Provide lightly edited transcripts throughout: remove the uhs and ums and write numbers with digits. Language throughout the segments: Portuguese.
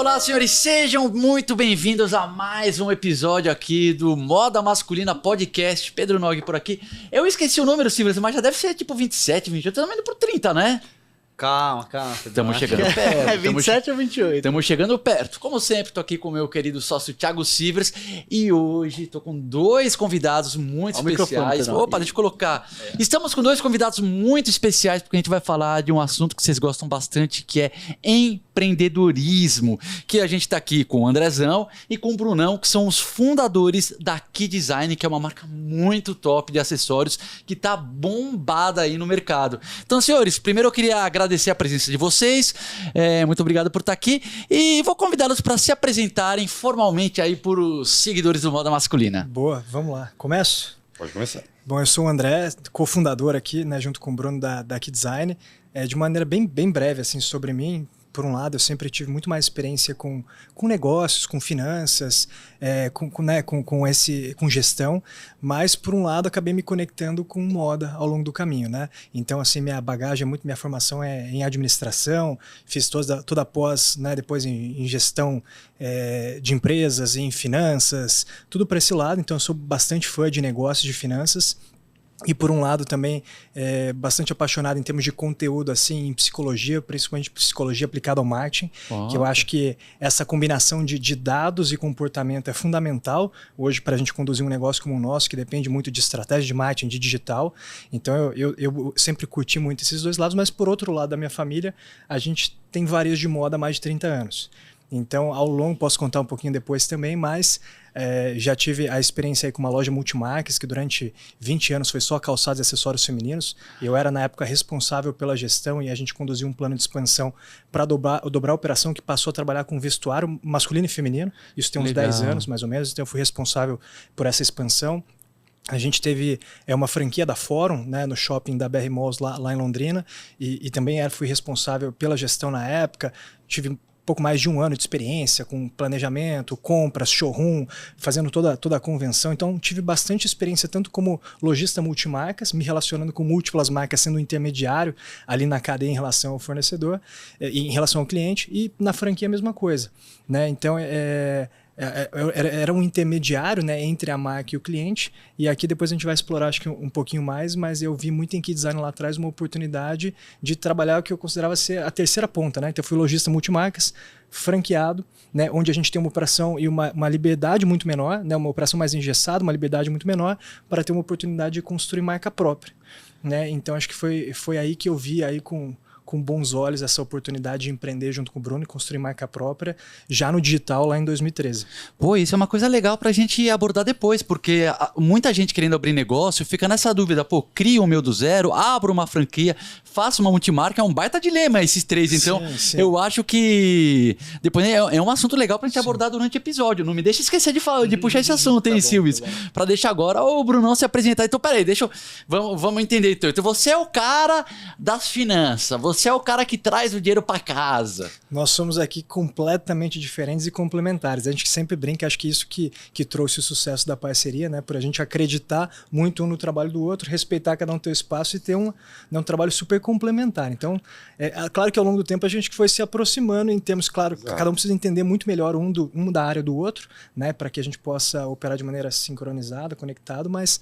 Olá, senhores, sejam muito bem-vindos a mais um episódio aqui do Moda Masculina Podcast. Pedro Nogue por aqui. Eu esqueci o número, Silvio, mas já deve ser tipo 27, 28, estamos indo pro 30, né? Calma. Estamos chegando perto. É 27 ou 28? Estamos chegando perto. Como sempre, tô aqui com o meu querido sócio Thiago Sivers e hoje tô com dois convidados muito especiais. Opa, deixa eu colocar. Estamos com dois convidados muito especiais porque a gente vai falar de um assunto que vocês gostam bastante, que é empreendedorismo. Que a gente tá aqui com o Andrezão e com o Brunão, que são os fundadores da Key Design, que é uma marca muito top de acessórios que tá bombada aí no mercado. Então, senhores, primeiro eu queria agradecer a presença de vocês, muito obrigado por estar aqui e vou convidá-los para se apresentarem formalmente aí por os seguidores do Moda Masculina. Boa, vamos lá. Começo? Pode começar. Bom, eu sou o André, cofundador aqui, né, junto com o Bruno da Key Design. De maneira bem breve assim, sobre mim. Por um lado, eu sempre tive muito mais experiência com negócios, com finanças, com gestão, mas por um lado acabei me conectando com moda ao longo do caminho, né? Então, assim, minha bagagem, minha formação é em administração, fiz toda a pós, né, depois em gestão de empresas, em finanças, tudo para esse lado. Então, eu sou bastante fã de negócios, de finanças. E por um lado também bastante apaixonado em termos de conteúdo, assim, em psicologia, principalmente psicologia aplicada ao marketing, que eu acho que essa combinação de dados e comportamento é fundamental hoje para a gente conduzir um negócio como o nosso, que depende muito de estratégia de marketing, de digital. Então eu sempre curti muito esses dois lados, mas por outro lado da minha família, a gente tem varejo de moda há mais de 30 anos. Então, ao longo, posso contar um pouquinho depois também, mas já tive a experiência aí com uma loja multimarcas, que durante 20 anos foi só calçados e acessórios femininos. Eu era, na época, responsável pela gestão e a gente conduziu um plano de expansão para dobrar a operação, que passou a trabalhar com vestuário masculino e feminino. Isso tem uns 10 anos, mais ou menos. Então, eu fui responsável por essa expansão. A gente teve uma franquia da Fórum, né, no shopping da BR Malls lá em Londrina, e também fui responsável pela gestão na época. Tive pouco mais de um ano de experiência com planejamento, compras, showroom, fazendo toda a convenção. Então, tive bastante experiência tanto como lojista multimarcas, me relacionando com múltiplas marcas, sendo um intermediário ali na cadeia em relação ao fornecedor, em relação ao cliente, e na franquia a mesma coisa, né? Então, era um intermediário, né, entre a marca e o cliente, e aqui depois a gente vai explorar acho que um pouquinho mais, mas eu vi muito em Key Design lá atrás uma oportunidade de trabalhar o que eu considerava ser a terceira ponta, né? Então eu fui lojista multimarcas, franqueado, né, onde a gente tem uma operação e uma liberdade muito menor, né, uma operação mais engessada, uma liberdade muito menor, para ter uma oportunidade de construir marca própria, né? Então acho que foi aí que eu vi aí com bons olhos essa oportunidade de empreender junto com o Bruno e construir marca própria já no digital lá em 2013. Pô, isso é uma coisa legal pra gente abordar depois, porque muita gente querendo abrir negócio fica nessa dúvida, pô, crio o meu do zero, abro uma franquia, faço uma multimarca, é um baita dilema esses três, então sim. Eu acho que depois é um assunto legal pra gente abordar durante o episódio, não me deixa esquecer de puxar esse assunto, hein, Silvio? Pra deixar agora o Brunão se apresentar. Então, peraí, vamos entender então. Então, você é o cara das finanças, você é o cara que traz o dinheiro para casa. Nós somos aqui completamente diferentes e complementares. A gente sempre brinca, acho que isso que trouxe o sucesso da parceria, né? Por a gente acreditar muito um no trabalho do outro, respeitar cada um teu espaço e ter um trabalho super complementar. Então, claro que ao longo do tempo a gente foi se aproximando em termos, claro, cada um precisa entender muito melhor um da área do outro, né? Para que a gente possa operar de maneira sincronizada, conectado, mas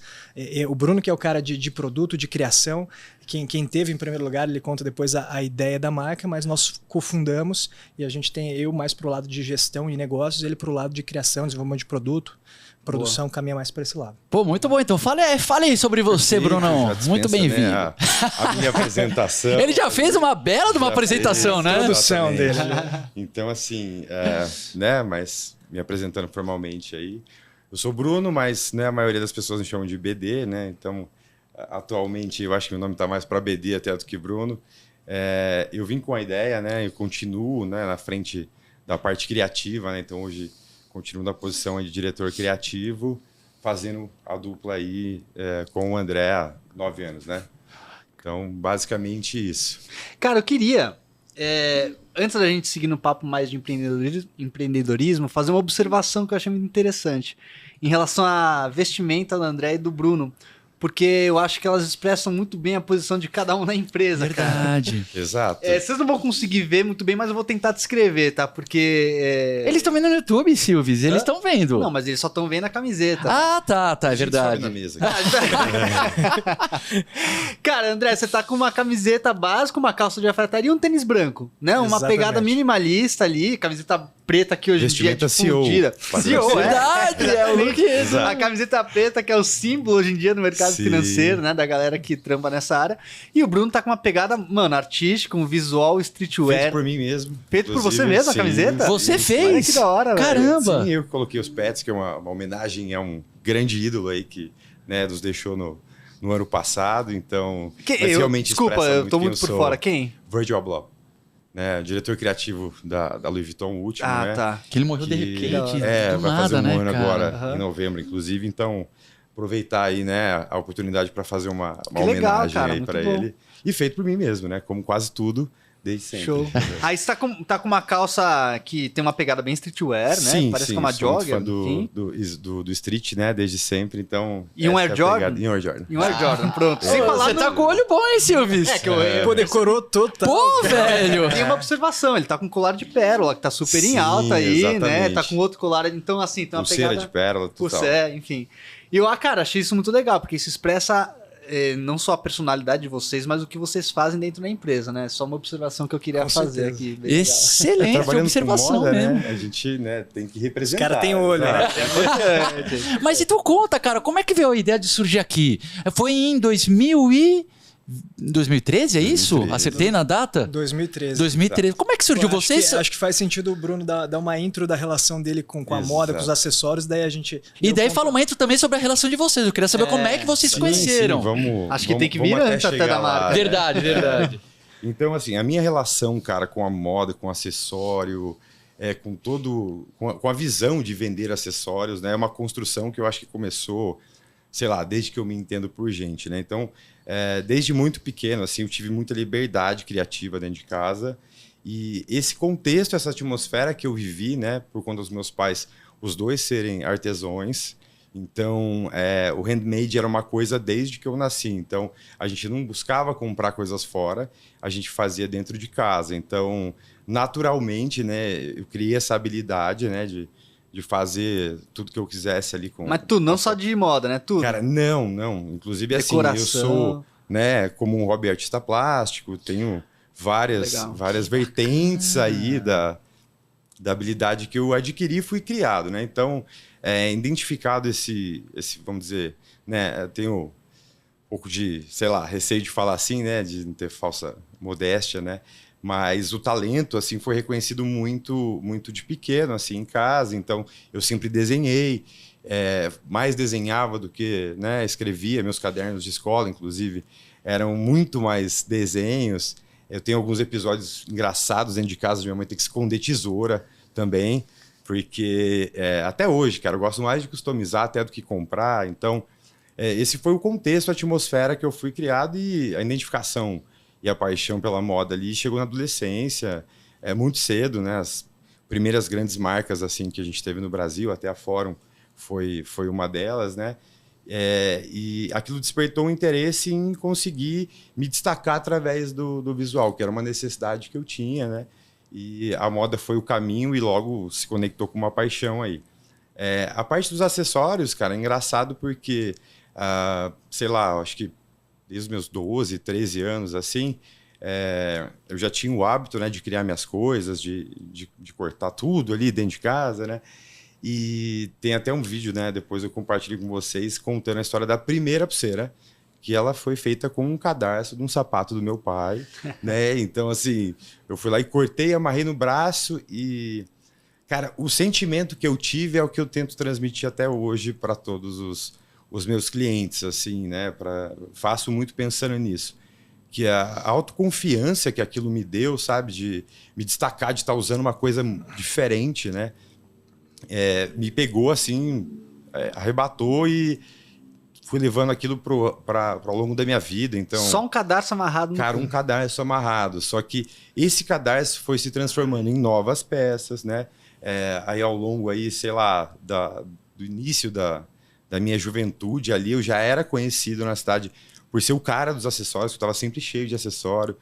o Bruno, que é o cara de produto, de criação, quem teve em primeiro lugar, ele conta depois a ideia da marca, mas nós cofundamos e a gente tem eu mais para o lado de gestão e negócios, ele para o lado de criação, desenvolvimento de produto, produção. Boa. Caminha mais para esse lado. Pô, muito bom. Então fale aí sobre você, Brunão. Muito bem-vindo. Né, a minha apresentação. Ele já fez uma bela de uma apresentação, né? A introdução dele. Então, assim, né, mas me apresentando formalmente aí, eu sou Bruno, mas né, a maioria das pessoas me chamam de BD, né? Então, atualmente, eu acho que meu nome está mais para BD até do que Bruno. Eu vim com a ideia, né? Eu continuo, né, na frente da parte criativa, né? Então, hoje, continuo na posição de diretor criativo, fazendo a dupla aí com o André há 9 anos, né? Então, basicamente isso. Cara, eu queria, antes da gente seguir no papo mais de empreendedorismo, fazer uma observação que eu achei muito interessante em relação à vestimenta do André e do Bruno. porque eu acho que elas expressam muito bem a posição de cada um na empresa, Verdade. Exato. Vocês não vão conseguir ver muito bem, mas eu vou tentar descrever, tá? Porque... Eles estão vendo no YouTube, Silvis, eles estão vendo. Não, mas eles só estão vendo a camiseta. Ah, tá, é A gente verdade. sobe na mesa. Cara, André, você tá com uma camiseta básica, uma calça de alfaiataria e um tênis branco, né? Uma Exatamente. pegada minimalista ali, camiseta preta que hoje em dia é Vestimenta CEO. difundida. CEO, Verdade, é o look Exato. A camiseta preta que é o símbolo hoje em dia no mercado Sim. financeiro, né? Da galera que trampa nessa área. E o Bruno tá com uma pegada, mano, artística, um visual streetwear. Feito por mim mesmo. Feito por você inclusive, mesmo, a sim. camiseta? Você fez? Olha que da hora, velho. Caramba. Sim, eu coloquei os pets, que é uma homenagem a um grande ídolo aí que, né, nos deixou no ano passado, então... mas realmente Desculpa, expressa eu tô quem muito por sou. fora. Quem? Virgil Abloh, né, diretor criativo da Louis Vuitton, o último, né? Tá. Que ele morreu de que- repente, do vai nada, fazer né, ano cara? agora, Aham. em novembro, inclusive, então aproveitar aí, né, a oportunidade para fazer uma Que legal, homenagem cara, aí muito para bom. ele. E feito por mim mesmo, né, como quase tudo, desde sempre. Show. Aí você tá com uma calça que tem uma pegada bem streetwear, né? Sim, Parece sim, que é uma sou muito jogger. fã enfim. do street, né, desde sempre, então... E um essa Air é a Jordan? pegada. E um Air Jordan. E um Air Jordan, pronto. Sem Ô, falar você no... tá com o olho bom, hein, Silvis? É que eu... Pô, decorou total. Pô, velho! Tem uma observação, ele tá com um colar de pérola, que tá super em Sim, alta aí, né? exatamente. Tá com outro colar, então assim, tem uma Pulseira pegada... de pérola, total. Pulseira, enfim. E eu, cara, achei isso muito legal, porque isso expressa não só a personalidade de vocês, mas o que vocês fazem dentro da empresa, né? Só uma observação que eu queria Com fazer certeza. aqui. Bem legal. Excelente Trabalhando com observação moda, mesmo. né, a gente, né, tem que representar. Os caras têm olho, né? exato. Mas e tu conta, cara, como é que veio a ideia de surgir aqui? Foi em 2013, é isso? 2013. Acertei na data? 2013. 2013. Como é que surgiu? Pô, acho Vocês... que- acho que faz sentido o Bruno dar uma intro da relação dele com a moda, com os Exato. acessórios, daí a gente... E daí fala uma intro também sobre a relação de vocês. Eu queria saber como é que vocês se Sim, conheceram. sim, vamos, Acho que vamos- tem que vamos vir antes até chegar da lá, marca. né? Verdade, verdade. Então, assim, a minha relação, cara, com a moda, com acessório, com todo... Com a visão de vender acessórios, né? É uma construção que eu acho que começou, sei lá, desde que eu me entendo por gente, né? Então, desde muito pequeno, assim, eu tive muita liberdade criativa dentro de casa. E esse contexto, essa atmosfera que eu vivi, né? Por conta dos meus pais, os dois serem artesãos. Então, o handmade era uma coisa desde que eu nasci. Então, a gente não buscava comprar coisas fora, a gente fazia dentro de casa. Então, naturalmente, né, eu criei essa habilidade, né, de fazer tudo que eu quisesse ali com... Mas tu, não só de moda, né? Tudo. Cara, não. Inclusive, assim, eu sou, né, como um hobby artista plástico, tenho Legal. várias vertentes aí da habilidade que eu adquiri e fui criado, né? Então, identificado esse, vamos dizer, né, eu tenho um pouco de, sei lá, receio de falar assim, né, de não ter falsa modéstia, né? Mas o talento, assim, foi reconhecido muito, muito de pequeno, assim, em casa. Então, eu sempre desenhei, mais desenhava do que, né, escrevia. Meus cadernos de escola, inclusive, eram muito mais desenhos. Eu tenho alguns episódios engraçados dentro de casa, de minha mãe ter que esconder tesoura também, porque até hoje, cara, eu gosto mais de customizar até do que comprar. Então, esse foi o contexto, a atmosfera que eu fui criado e a identificação e a paixão pela moda ali chegou na adolescência, muito cedo, né? As primeiras grandes marcas assim que a gente teve no Brasil, até a Fórum foi uma delas, né? E aquilo despertou um interesse em conseguir me destacar através do visual, que era uma necessidade que eu tinha, né? E a moda foi o caminho e logo se conectou com uma paixão aí. A parte dos acessórios, cara, é engraçado porque, sei lá, acho que desde os meus 12, 13 anos, assim, eu já tinha o hábito, né, de criar minhas coisas, de cortar tudo ali dentro de casa, né? E tem até um vídeo, né, depois eu compartilho com vocês, contando a história da primeira pulseira, que ela foi feita com um cadarço de um sapato do meu pai, né? Então, assim, eu fui lá e cortei, amarrei no braço e... Cara, o sentimento que eu tive é o que eu tento transmitir até hoje para todos os meus clientes, assim, né? Faço muito pensando nisso. Que a autoconfiança que aquilo me deu, sabe? De me destacar, de estar usando uma coisa diferente, né? Me pegou, assim, arrebatou e fui levando aquilo ao longo da minha vida. Então, Só um cadarço amarrado no cara, um cadarço amarrado. Só que esse cadarço foi se transformando em novas peças, né? Aí ao longo, aí, sei lá, do início da da minha juventude ali, eu já era conhecido na cidade por ser o cara dos acessórios, que eu estava sempre cheio de acessório.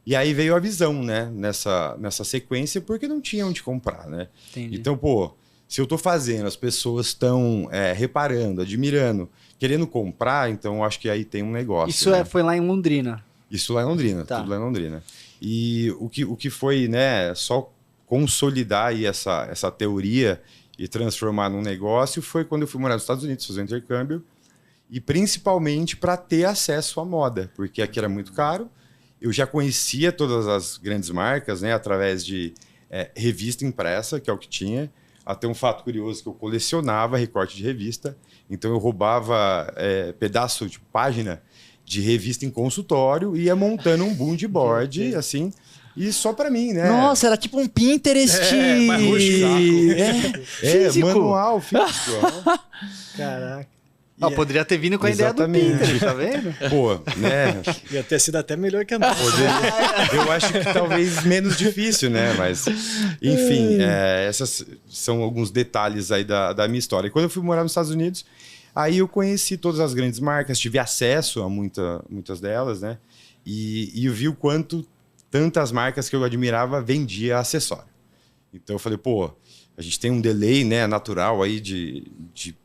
E aí veio a visão, né, nessa sequência, porque não tinha onde comprar, né? Entendi. Então, pô, se eu estou fazendo, as pessoas estão reparando, admirando, querendo comprar, então eu acho que aí tem um negócio. Isso né? foi lá em Londrina? Isso lá em Londrina, Tá. tudo lá em Londrina. E o que foi, né, só consolidar aí essa teoria e transformar num negócio foi quando eu fui morar nos Estados Unidos, fazer um intercâmbio, e principalmente para ter acesso à moda, porque aqui era muito caro. Eu já conhecia todas as grandes marcas, né, através de revista impressa, que é o que tinha. Até um fato curioso que eu colecionava recorte de revista, então eu roubava pedaço de página de revista em consultório e ia montando um boom de board, assim, e só para mim, né? Nossa, era tipo um Pinterest. mais físico. Manual, físico. Caraca. Poderia ter vindo com a Exatamente. ideia do Pinterest, tá vendo? Pô, né? Ia ter sido até melhor que a nossa. Eu acho que talvez menos difícil, né? Mas, enfim, essas são alguns detalhes aí da minha história. E quando eu fui morar nos Estados Unidos, aí eu conheci todas as grandes marcas, tive acesso a muitas delas, né? E eu vi o quanto tantas marcas que eu admirava vendia acessório. Então eu falei, pô, a gente tem um delay, né, natural aí de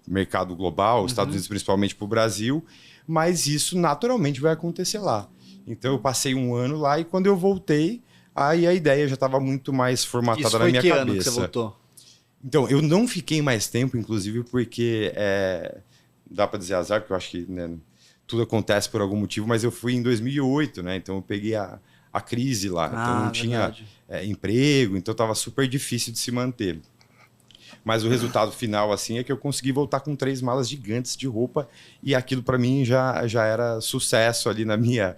mercado global, Estados Unidos principalmente para o Brasil, mas isso naturalmente vai acontecer lá. Então eu passei um ano lá e quando eu voltei, aí a ideia já estava muito mais formatada na minha cabeça. Ano que você voltou? Então, eu não fiquei mais tempo, inclusive, porque dá para dizer azar, porque eu acho que né, tudo acontece por algum motivo, mas eu fui em 2008, né? Então eu peguei a crise lá, então não tinha emprego, então estava super difícil de se manter. Mas o resultado final assim é que eu consegui voltar com 3 malas gigantes de roupa e aquilo para mim já era sucesso ali na minha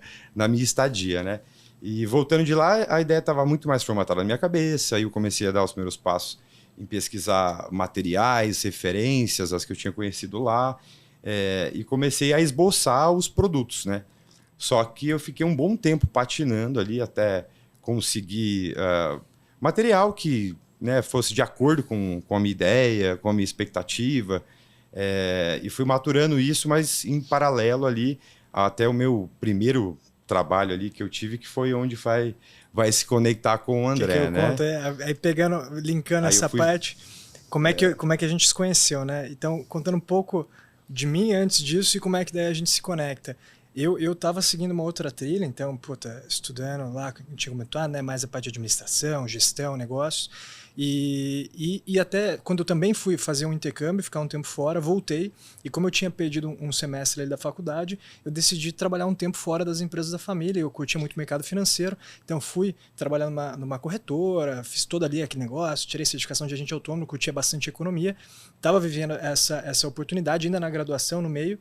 estadia, né? E voltando de lá, a ideia estava muito mais formatada na minha cabeça, aí eu comecei a dar os primeiros passos em pesquisar materiais, referências, as que eu tinha conhecido lá, e comecei a esboçar os produtos, né? Só que eu fiquei um bom tempo patinando ali até conseguir material que né, fosse de acordo com a minha ideia, com a minha expectativa. E fui maturando isso, mas em paralelo ali até o meu primeiro trabalho ali que eu tive, que foi onde vai se conectar com o André, que eu né? conto, aí linkando essa parte, como é que a gente se conheceu, né? Então, contando um pouco de mim antes disso e como é que daí a gente se conecta. Eu estava seguindo uma outra trilha, então, estudando lá, a gente comentou, né, mais a parte de administração, gestão, negócios, e até quando eu também fui fazer um intercâmbio, ficar um tempo fora, voltei, e como eu tinha perdido um semestre ali da faculdade, eu decidi trabalhar um tempo fora das empresas da família, eu curtia muito o mercado financeiro, então fui trabalhar numa corretora, fiz todo ali aquele negócio, tirei certificação de agente autônomo, curtia bastante economia, estava vivendo essa oportunidade ainda na graduação, no meio,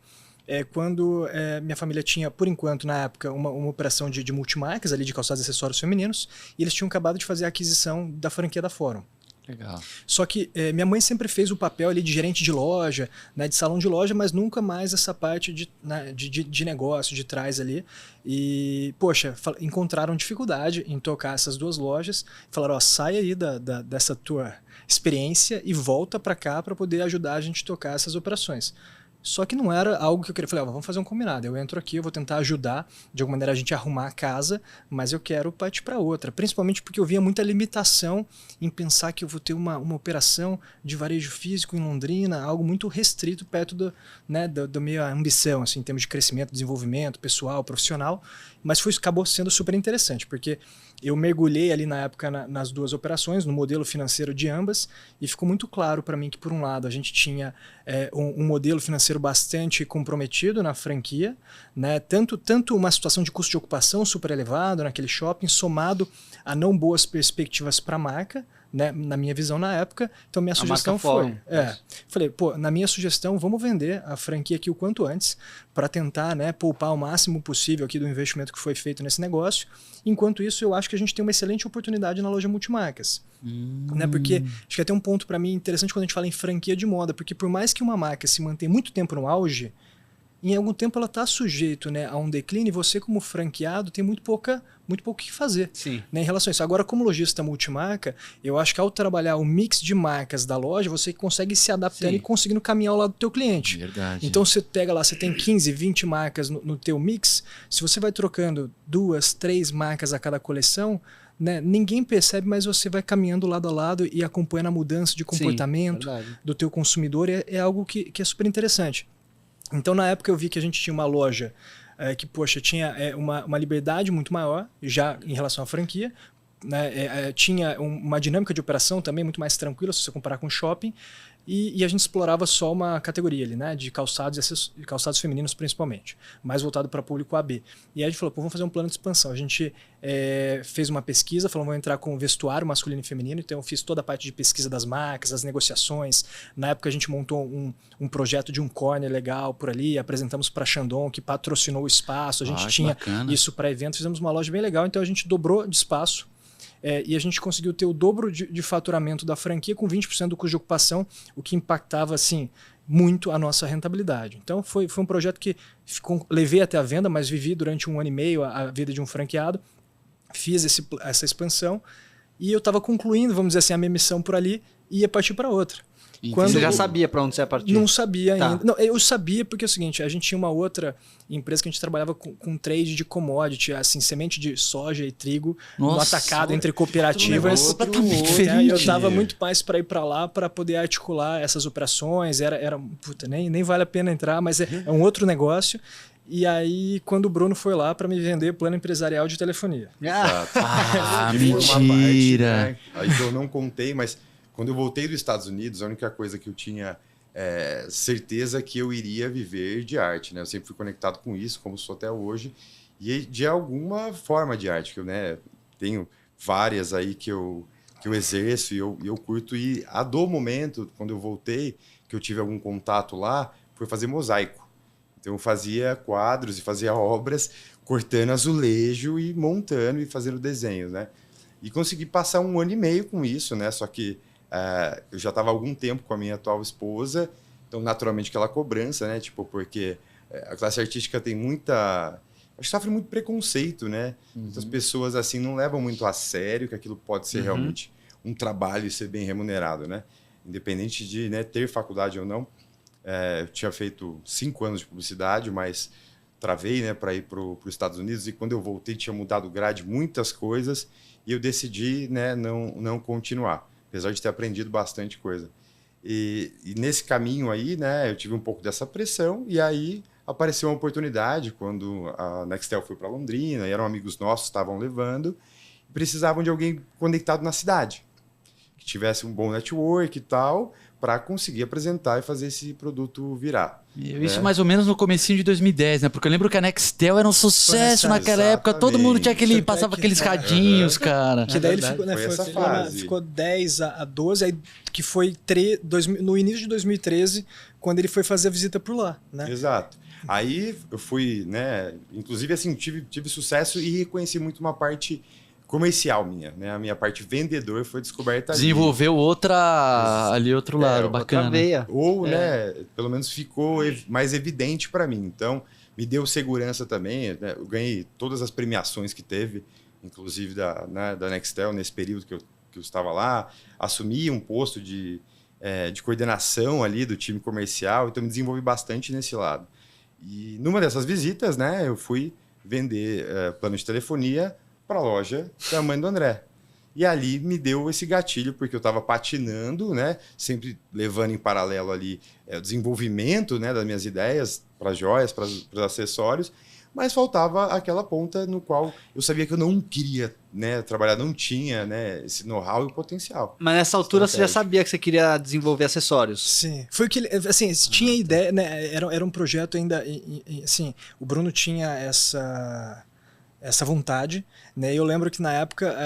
quando minha família tinha, por enquanto, na época, uma operação de multimarcas, ali de calçados e acessórios femininos, e eles tinham acabado de fazer a aquisição da franquia da Fórum. Legal. Só que minha mãe sempre fez o papel ali de gerente de loja, né, de salão de loja, mas nunca mais essa parte de negócio, de trás ali. E, poxa, encontraram dificuldade em tocar essas 2 lojas, falaram, sai aí dessa tua experiência e volta para cá para poder ajudar a gente a tocar essas operações. Só que não era algo que eu queria. Falei, vamos fazer um combinado. Eu entro aqui, eu vou tentar ajudar, de alguma maneira, a gente a arrumar a casa, mas eu quero partir para outra. Principalmente porque eu via muita limitação em pensar que eu vou ter uma operação de varejo físico em Londrina, algo muito restrito perto da minha ambição, assim, em termos de crescimento, desenvolvimento pessoal, profissional. Mas acabou sendo super interessante, porque eu mergulhei ali na época nas 2 operações, no modelo financeiro de ambas, e ficou muito claro para mim que, por um lado, a gente tinha um modelo financeiro bastante comprometido na franquia, né? Tanto uma situação de custo de ocupação super elevado naquele shopping, somado a não boas perspectivas para a marca, né, na minha visão na época. Então minha sugestão foi, falei, na minha sugestão, vamos vender a franquia aqui o quanto antes para tentar, né, poupar o máximo possível aqui do investimento que foi feito nesse negócio. Enquanto isso, eu acho que a gente tem uma excelente oportunidade na loja multimarcas. Né, porque acho que até um ponto para mim interessante quando a gente fala em franquia de moda, porque por mais que uma marca se mantenha muito tempo no auge, em algum tempo ela está sujeito, né, a um declínio, e você como franqueado tem muito pouco o que fazer, né, em relação a isso. Agora, como lojista multimarca, eu acho que ao trabalhar o mix de marcas da loja, você consegue se adaptando e conseguindo caminhar ao lado do teu cliente. Verdade. Então você pega lá, você tem 15, 20 marcas no teu mix, se você vai trocando 2, 3 marcas a cada coleção, né, ninguém percebe, mas você vai caminhando lado a lado e acompanhando a mudança de comportamento do teu consumidor, e é algo que é super interessante. Então, na época eu vi que a gente tinha uma loja que, poxa, tinha uma liberdade muito maior já em relação à franquia, né, tinha uma dinâmica de operação também muito mais tranquila se você comparar com o shopping, e a gente explorava só uma categoria ali, né, de calçados e calçados femininos principalmente, mais voltado para público AB. E aí a gente falou, vamos fazer um plano de expansão. A gente fez uma pesquisa, falou, vamos entrar com vestuário masculino e feminino, então eu fiz toda a parte de pesquisa das marcas, as negociações. Na época a gente montou um projeto de um corner legal por ali, apresentamos para a Shandong, que patrocinou o espaço, a gente tinha isso para evento, fizemos uma loja bem legal, então a gente dobrou de espaço. E a gente conseguiu ter o dobro de faturamento da franquia com 20% do custo de ocupação, o que impactava assim, muito a nossa rentabilidade. Então foi um projeto que levei até a venda, mas vivi durante 1 ano e meio a vida de um franqueado, fiz essa expansão e eu estava concluindo, vamos dizer assim, a minha missão por ali e ia partir para outra. Você já sabia para onde você ia partir? Não sabia ainda. Não, eu sabia porque é o seguinte, a gente tinha uma outra empresa que a gente trabalhava com trade de commodity, assim, semente de soja e trigo no atacado entre cooperativas. Completamente diferente. E eu estava muito mais para ir para lá para poder articular essas operações. Puta, nem vale a pena entrar, mas é um outro negócio. E aí, quando o Bruno foi lá para me vender plano empresarial de telefonia. Mentira! Né? Aí que eu não contei, mas quando eu voltei dos Estados Unidos, a única coisa que eu tinha certeza que eu iria viver de arte, né? Eu sempre fui conectado com isso, como sou até hoje, e de alguma forma de arte, que eu, né, tenho várias aí que eu exerço e eu curto, e a do momento, quando eu voltei, que eu tive algum contato lá, foi fazer mosaico. Então eu fazia quadros e fazia obras, cortando azulejo e montando e fazendo desenhos, né? E consegui passar 1 ano e meio com isso, né? Só que eu já estava há algum tempo com a minha atual esposa, então naturalmente aquela cobrança, né? Tipo, porque a classe artística tem muita... Acho que sofre muito preconceito, né? Muitas pessoas assim não levam muito a sério que aquilo pode ser realmente um trabalho e ser bem remunerado, né? Independente de, né, ter faculdade ou não. Eu tinha feito 5 anos de publicidade, mas travei, né, para ir para os Estados Unidos, e quando eu voltei tinha mudado grade muitas coisas e eu decidi, né, não continuar, apesar de ter aprendido bastante coisa. E nesse caminho aí, né, eu tive um pouco dessa pressão, e aí apareceu uma oportunidade quando a Nextel foi para Londrina, e eram amigos nossos, estavam levando, e precisavam de alguém conectado na cidade, que tivesse um bom network e tal, para conseguir apresentar e fazer esse produto virar. Isso mais ou menos no comecinho de 2010, né? Porque eu lembro que a Nextel era um sucesso naquela época, todo mundo tinha passava aqueles radinhos, cara. Que daí ele ficou, né, ficou 10 a 12, aí que foi no início de 2013, quando ele foi fazer a visita por lá, né? Exato. Aí eu fui, né? Inclusive, assim, tive sucesso e reconheci muito uma parte comercial minha, né? A minha parte vendedor foi descoberta ali. Desenvolveu outro lado, bacana. Veia. Ou, né, pelo menos ficou mais evidente para mim. Então, me deu segurança também, né? Eu ganhei todas as premiações que teve, inclusive da Nextel, nesse período que eu estava lá. Assumi um posto de coordenação ali do time comercial, então me desenvolvi bastante nesse lado. E numa dessas visitas, né, eu fui vender plano de telefonia para a loja da mãe do André. E ali me deu esse gatilho, porque eu estava patinando, né? Sempre levando em paralelo ali o desenvolvimento, né, das minhas ideias para as joias, para os acessórios, mas faltava aquela ponta no qual eu sabia que eu não queria, né, trabalhar, não tinha, né, esse know-how e o potencial. Mas nessa altura você já sabia que você queria desenvolver acessórios? Sim. Foi o que, assim, tinha ideia, né? Era um projeto ainda, assim, o Bruno tinha essa vontade, né? Eu lembro que na época,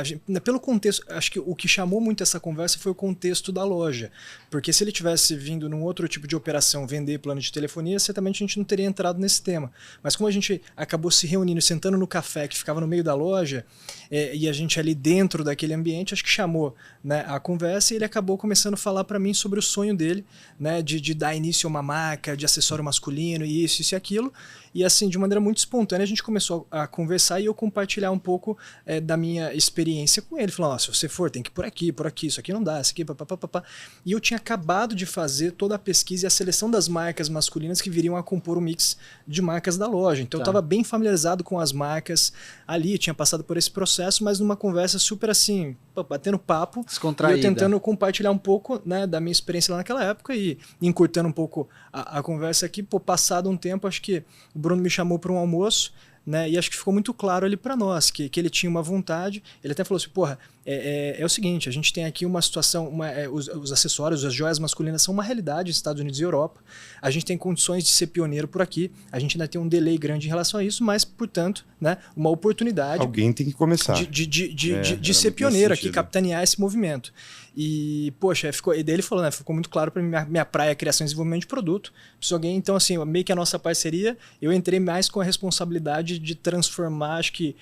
pelo contexto, acho que o que chamou muito essa conversa foi o contexto da loja, porque se ele tivesse vindo num outro tipo de operação, vender plano de telefonia, certamente a gente não teria entrado nesse tema. Mas como a gente acabou se reunindo, sentando no café que ficava no meio da loja, e a gente ali dentro daquele ambiente, acho que chamou, né, a conversa, e ele acabou começando a falar para mim sobre o sonho dele, né, de dar início a uma marca de acessório masculino, e isso e aquilo. E assim, de maneira muito espontânea, a gente começou a conversar e eu compartilhar um pouco da minha experiência com ele. Falando, se você for, tem que ir por aqui, isso aqui não dá, isso aqui, papapá. E eu tinha acabado de fazer toda a pesquisa e a seleção das marcas masculinas que viriam a compor o mix de marcas da loja. Então eu estava bem familiarizado com as marcas ali, tinha passado por esse processo, mas numa conversa super assim, batendo papo. Descontraída. E eu tentando compartilhar um pouco, né, da minha experiência lá naquela época e encurtando um pouco a conversa aqui. Passado um tempo, acho que o Bruno me chamou para um almoço, né, e acho que ficou muito claro ali para nós que ele tinha uma vontade. Ele até falou assim, porra, é o seguinte, a gente tem aqui uma situação, os acessórios, as joias masculinas são uma realidade nos Estados Unidos e Europa, a gente tem condições de ser pioneiro por aqui, a gente ainda tem um delay grande em relação a isso, mas, portanto, né, uma oportunidade. Alguém tem que começar. De ser pioneiro aqui, capitanear esse movimento. E, poxa, e daí ele falou, né, ficou muito claro para mim, minha praia é criação e desenvolvimento de produto. Preciso alguém, então, assim, meio que a nossa parceria, eu entrei mais com a responsabilidade de transformar, acho que,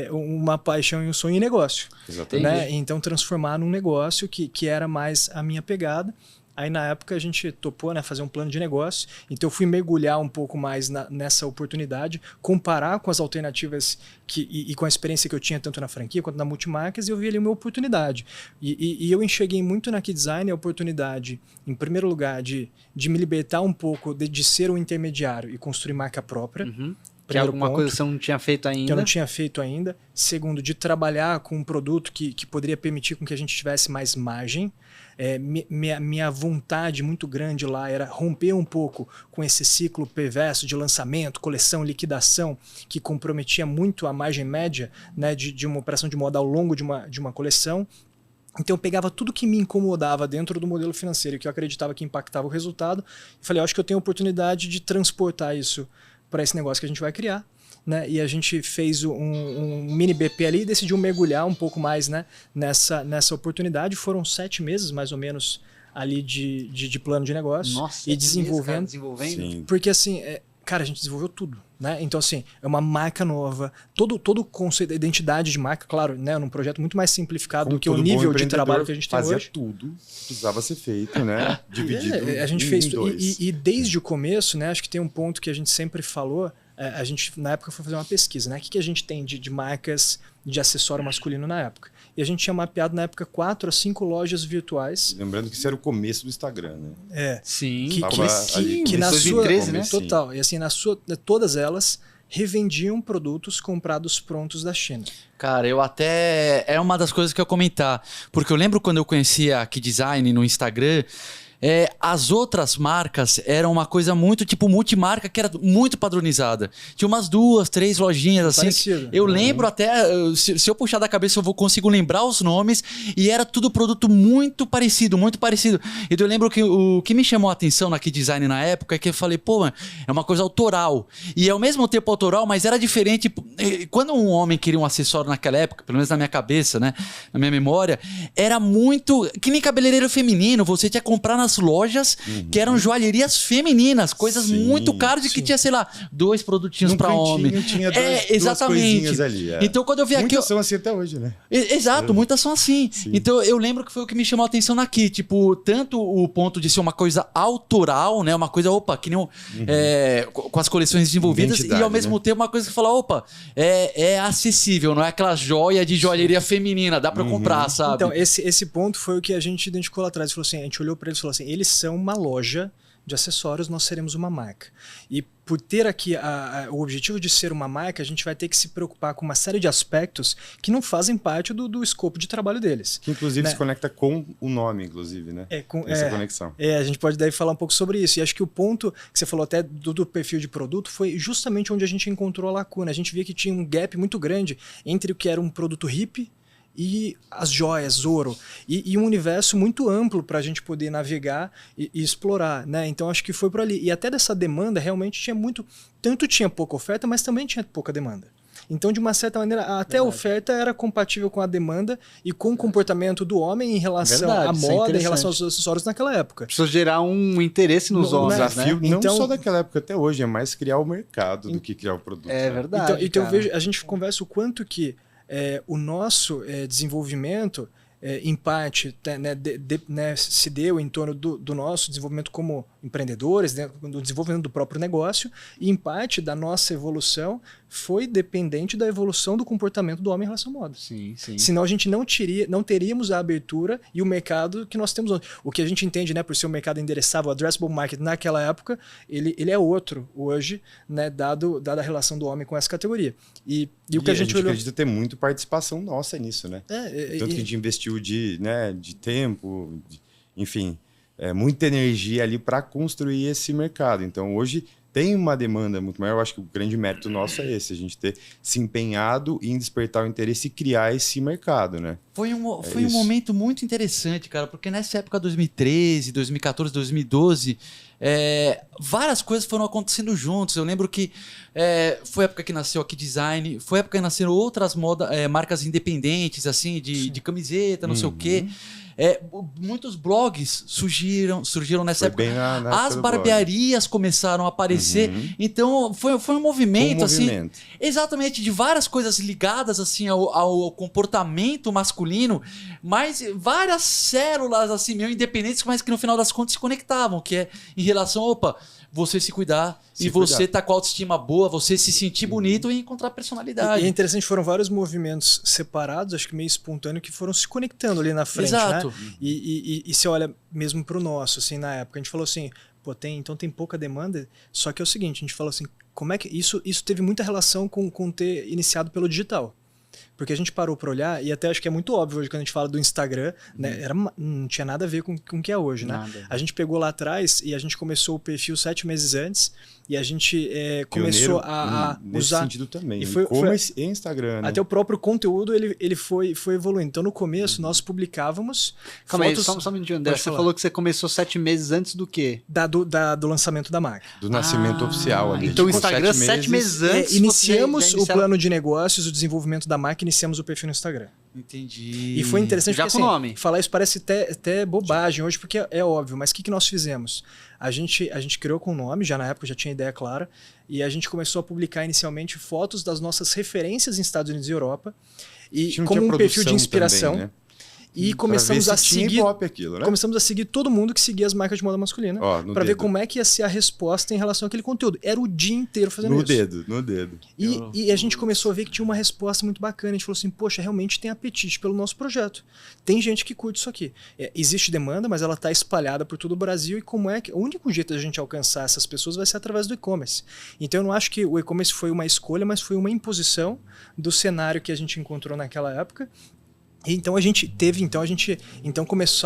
uma paixão e um sonho em negócio. Exatamente. Né? Então, transformar num negócio que era mais a minha pegada. Aí, na época, a gente topou, né, fazer um plano de negócio. Então, eu fui mergulhar um pouco mais nessa oportunidade, comparar com as alternativas e com a experiência que eu tinha tanto na franquia quanto na multimarcas, e eu vi ali uma oportunidade. E eu enxerguei muito na KeyDesign a oportunidade, em primeiro lugar, de me libertar um pouco de ser um intermediário e construir marca própria. Uhum. Que é alguma coisa que você não tinha feito ainda. Que eu não tinha feito ainda. Segundo, de trabalhar com um produto que poderia permitir com que a gente tivesse mais margem. Minha vontade muito grande lá era romper um pouco com esse ciclo perverso de lançamento, coleção, liquidação, que comprometia muito a margem média, né, de uma operação de moda ao longo de uma coleção. Então eu pegava tudo que me incomodava dentro do modelo financeiro, que eu acreditava que impactava o resultado, e falei, acho que eu tenho a oportunidade de transportar isso para esse negócio que a gente vai criar, né? E a gente fez um mini BP ali e decidiu mergulhar um pouco mais, né, nessa oportunidade. Foram 7 meses, mais ou menos, ali de plano de negócio. Nossa, e desenvolvendo. Sim. Porque assim, cara, a gente desenvolveu tudo, né? Então assim, é uma marca nova, todo o conceito, a identidade de marca, claro, né, num projeto muito mais simplificado do que o nível de trabalho que a gente tem hoje. Fazia tudo, precisava ser feito, né? Dividido a gente fez dois. E desde o começo, né, acho que tem um ponto que a gente sempre falou, a gente na época foi fazer uma pesquisa, né? O que a gente tem de marcas de acessório masculino na época? E a gente tinha mapeado na época 4 a 5 lojas virtuais. Lembrando que isso era o começo do Instagram, né? Sim. Que na sua 2013, né? Total. E assim, todas elas revendiam produtos comprados prontos da China. Cara, é uma das coisas que eu ia comentar, porque eu lembro quando eu conhecia a KeyDesign no Instagram, as outras marcas eram uma coisa muito tipo multimarca, que era muito padronizada. Tinha umas 2, 3 lojinhas assim. Parecido. Eu lembro até, se eu puxar da cabeça eu consigo lembrar os nomes, e era tudo produto muito parecido, muito parecido. E eu lembro que o que me chamou a atenção na KeyDesign na época é que eu falei, pô, mano, é uma coisa autoral. E ao mesmo tempo autoral, mas era diferente. Quando um homem queria um acessório naquela época, pelo menos na minha cabeça, né, na minha memória, era muito que nem cabeleireiro feminino, você tinha que comprar nas lojas que eram joalherias femininas, coisas muito caras, e que tinha, sei lá, 2 produtinhos para homem. Tinha exatamente. Duas ali. Então quando eu vi aqui, muitas são assim até hoje, né? Exato, muitas são assim. Sim. Então eu lembro que foi o que me chamou a atenção aqui, tipo, tanto o ponto de ser uma coisa autoral, né, uma coisa, que nem com as coleções desenvolvidas, e ao mesmo tempo uma coisa que fala, é acessível, não é aquela joia de joalheria feminina, dá para comprar, sabe? Então, esse ponto foi o que a gente identificou lá atrás. Falou assim, a gente olhou para eles e falou assim, eles são uma loja de acessórios, nós seremos uma marca. E por ter aqui o objetivo de ser uma marca, a gente vai ter que se preocupar com uma série de aspectos que não fazem parte do escopo de trabalho deles. Que inclusive né? se conecta com o nome, inclusive, né? Essa conexão. A gente pode daí falar um pouco sobre isso. E acho que o ponto que você falou até do perfil de produto foi justamente onde a gente encontrou a lacuna. A gente via que tinha um gap muito grande entre o que era um produto hippie e as joias, ouro, e um universo muito amplo para a gente poder navegar e explorar, né? Então acho que foi por ali. E até dessa demanda realmente tinha tanto tinha pouca oferta, mas também tinha pouca demanda. Então, de uma certa maneira, até a oferta era compatível com a demanda e com o comportamento do homem em relação à moda, em relação aos acessórios naquela época. Precisa gerar um interesse nos homens, O desafio, né? não Então, só daquela época até hoje, é mais criar o mercado do que criar o produto. É verdade. Então eu vejo, a gente conversa o quanto que o nosso desenvolvimento, em parte, se deu em torno do nosso desenvolvimento como empreendedores, do desenvolvimento do próprio negócio, e em parte da nossa evolução foi dependente da evolução do comportamento do homem em relação à moda. Sim, sim. Senão a gente não teríamos a abertura e o mercado que nós temos hoje. O que a gente entende, né, por ser um mercado endereçável, o addressable market naquela época, ele é outro hoje, né, dada a relação do homem com essa categoria. E o que a gente olhou... acredita ter muito participação nossa nisso, né? Tanto que a gente investiu de tempo, enfim, muita energia ali para construir esse mercado. Então hoje tem uma demanda muito maior. Eu acho que o grande mérito nosso é esse, a gente ter se empenhado em despertar o interesse e criar esse mercado, né? Foi um momento muito interessante, cara, porque nessa época 2013, 2014, 2012, várias coisas foram acontecendo juntos. Eu lembro que foi a época que nasceu aqui Design, foi a época que nasceram outras marcas independentes, assim, de camiseta, não sei o quê. Muitos blogs surgiram nessa época. As barbearias começaram a aparecer. Então foi um movimento, assim, exatamente, de várias coisas ligadas assim ao comportamento masculino, mas várias células assim meio independentes, mas que no final das contas se conectavam, que é em relação você se cuidar você tá com a autoestima boa, você se sentir bonito e encontrar personalidade. E é interessante, foram vários movimentos separados, acho que meio espontâneo, que foram se conectando ali na frente. Exato. Né? E se olha mesmo para o nosso, assim, na época, a gente falou assim, então tem pouca demanda, só que é o seguinte, a gente falou assim, como é que isso teve muita relação com ter iniciado pelo digital. Porque a gente parou para olhar, e até acho que é muito óbvio hoje quando a gente fala do Instagram, né, não tinha nada a ver com o que é hoje, né? A gente pegou lá atrás e a gente começou o perfil 7 meses antes, e a gente começou a nesse usar... sentido também, e-commerce e Instagram, né? Até o próprio conteúdo ele foi evoluindo. Então no começo nós publicávamos Calma fotos... aí, só um minutinho, André. Você falou que você começou 7 meses antes do quê? Do lançamento da marca. Do nascimento oficial ali. Então o Instagram 7 meses antes... Iniciamos o plano de negócios, o desenvolvimento da marca, iniciamos o perfil no Instagram. Entendi. E foi interessante já porque, com assim, nome. falar isso parece até bobagem hoje, porque é óbvio, mas o que nós fizemos? A gente criou com o nome, já na época já tinha ideia clara, e a gente começou a publicar inicialmente fotos das nossas referências em Estados Unidos e Europa, e como um perfil de inspiração. Também, né? E começamos a seguir aquilo, né? Começamos a seguir todo mundo que seguia as marcas de moda masculina para ver como é que ia ser a resposta em relação àquele conteúdo. Era o dia inteiro fazendo isso. No dedo. E a gente começou a ver que tinha uma resposta muito bacana. A gente falou assim, poxa, realmente tem apetite pelo nosso projeto. Tem gente que curte isso aqui. Existe demanda, mas ela está espalhada por todo o Brasil, e como é que o único jeito da gente alcançar essas pessoas vai ser através do e-commerce. Então eu não acho que o e-commerce foi uma escolha, mas foi uma imposição do cenário que a gente encontrou naquela época. Então a gente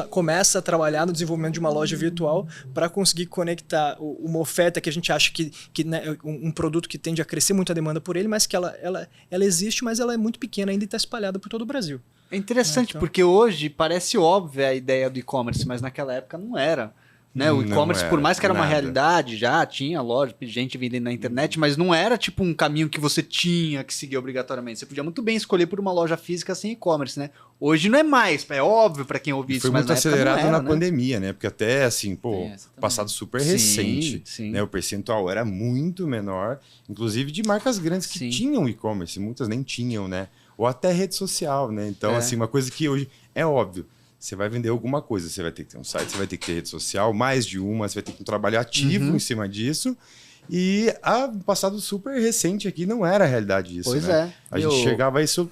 começa a trabalhar no desenvolvimento de uma loja virtual para conseguir conectar uma oferta que a gente acha que né, um produto que tende a crescer muito a demanda por ele, mas que ela existe, mas ela é muito pequena ainda e está espalhada por todo o Brasil. É interessante, porque hoje parece óbvia a ideia do e-commerce, mas naquela época não era. Né? O e-commerce, por mais que era uma realidade, já tinha loja, gente vendendo na internet, mas não era tipo um caminho que você tinha que seguir obrigatoriamente. Você podia muito bem escolher por uma loja física sem e-commerce, né? Hoje não é mais, é óbvio para quem ouve isso. Foi mas muito acelerado na né? pandemia, né? Porque até assim, passado super recente, né? O percentual era muito menor, inclusive de marcas grandes que tinham e-commerce, muitas nem tinham, né? Ou até rede social, né? Então, assim, uma coisa que hoje é óbvio. Você vai vender alguma coisa, você vai ter que ter um site, você vai ter que ter rede social, mais de uma, você vai ter que ter um trabalho ativo em cima disso. E um passado super recente aqui não era a realidade isso, pois né? A gente chegava a isso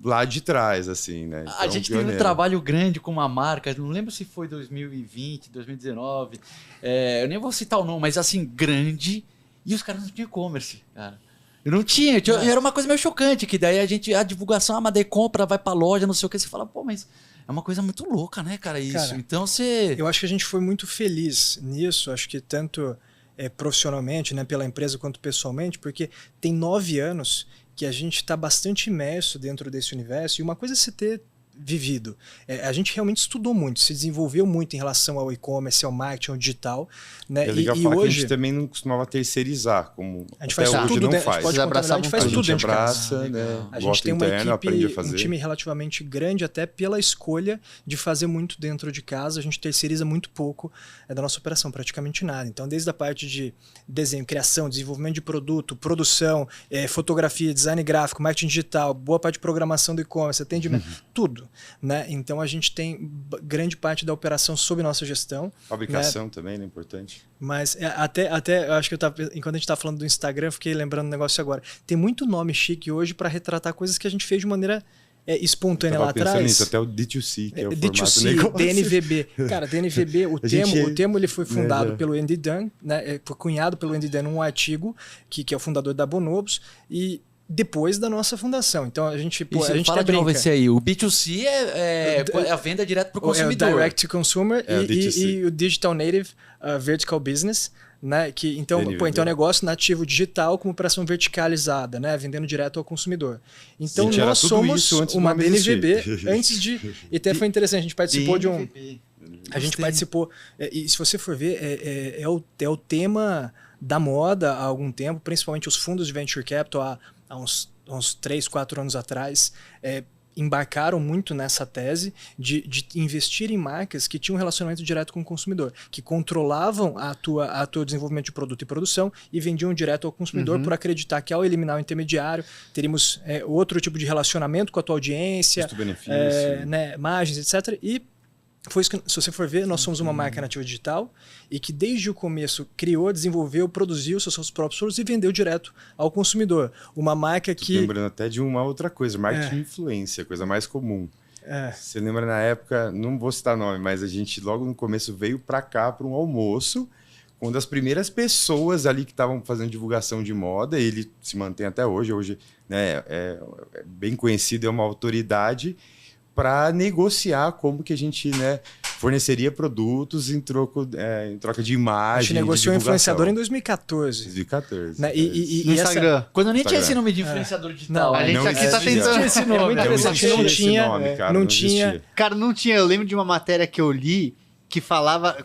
lá de trás, assim, né? Então, a gente teve um trabalho grande com uma marca, não lembro se foi 2020, 2019, eu nem vou citar o nome, mas assim, grande, e os caras não tinham e-commerce, cara. Eu não tinha, era uma coisa meio chocante, que daí a divulgação, mas daí compra, vai pra loja, não sei o que, você fala, pô, mas... É uma coisa muito louca, né, cara, isso. Cara, então você... Eu acho que a gente foi muito feliz nisso, acho que tanto profissionalmente, né, pela empresa, quanto pessoalmente, porque tem 9 anos que a gente está bastante imerso dentro desse universo, e uma coisa é você ter vivido. A gente realmente estudou muito, se desenvolveu muito em relação ao e-commerce, ao marketing, ao digital. Né? É legal falar que a gente também não costumava terceirizar, como a gente faz hoje tudo não faz. A gente faz tudo dentro de casa. A gente tem uma equipe, um time relativamente grande até pela escolha de fazer muito dentro de casa. A gente terceiriza muito pouco da nossa operação, praticamente nada. Então, desde a parte de desenho, criação, desenvolvimento de produto, produção, fotografia, design gráfico, marketing digital, boa parte de programação do e-commerce, atendimento, tudo. Né? Então, a gente tem grande parte da operação sob nossa gestão. Fabricação, né? Também é importante. Mas até eu acho que enquanto a gente estava falando do Instagram, eu fiquei lembrando um negócio agora. Tem muito nome chique hoje para retratar coisas que a gente fez de maneira espontânea lá atrás. Nisso, até o D2C, que é o D2C, formato DNVB. Cara, DNVB, o termo ele foi fundado pelo Andy Dunn, né? Foi cunhado pelo Andy Dunn num artigo, que é o fundador da Bonobos, e depois da nossa fundação. Então a gente fala de novo esse aí. O B2C é a venda direto para o consumidor. É o Direct to Consumer e o Digital Native Vertical Business. Né? Então é um negócio nativo digital com operação verticalizada, né? Vendendo direto ao consumidor. Então nós somos uma DNVB antes de... E até foi interessante, a gente participou de um... A gente participou... E se você for ver, é o tema da moda há algum tempo, principalmente os fundos de Venture Capital há uns 3, 4 anos atrás, embarcaram muito nessa tese de investir em marcas que tinham um relacionamento direto com o consumidor, que controlavam a tua desenvolvimento de produto e produção e vendiam direto ao consumidor por acreditar que ao eliminar o intermediário, teríamos outro tipo de relacionamento com a tua audiência, custo-benefício, né, margens, etc. E foi isso que, se você for ver, nós somos uma marca nativa digital e que desde o começo criou, desenvolveu, produziu seus próprios produtos e vendeu direto ao consumidor. Uma marca que... Lembrando até de uma outra coisa, marketing de influência, coisa mais comum. Você lembra na época, não vou citar nome, mas a gente logo no começo veio para cá para um almoço, uma das primeiras pessoas ali que estavam fazendo divulgação de moda, ele se mantém até hoje, né, é bem conhecido, é uma autoridade, para negociar como que a gente, né, forneceria produtos em troca de imagem. A gente negociou influenciador em 2014. 2014. Né? E Instagram. Quando nem tinha esse nome de influenciador digital. A gente aqui tá tentando esse nome. Não tinha. Cara, não tinha. Eu lembro de uma matéria que eu li que falava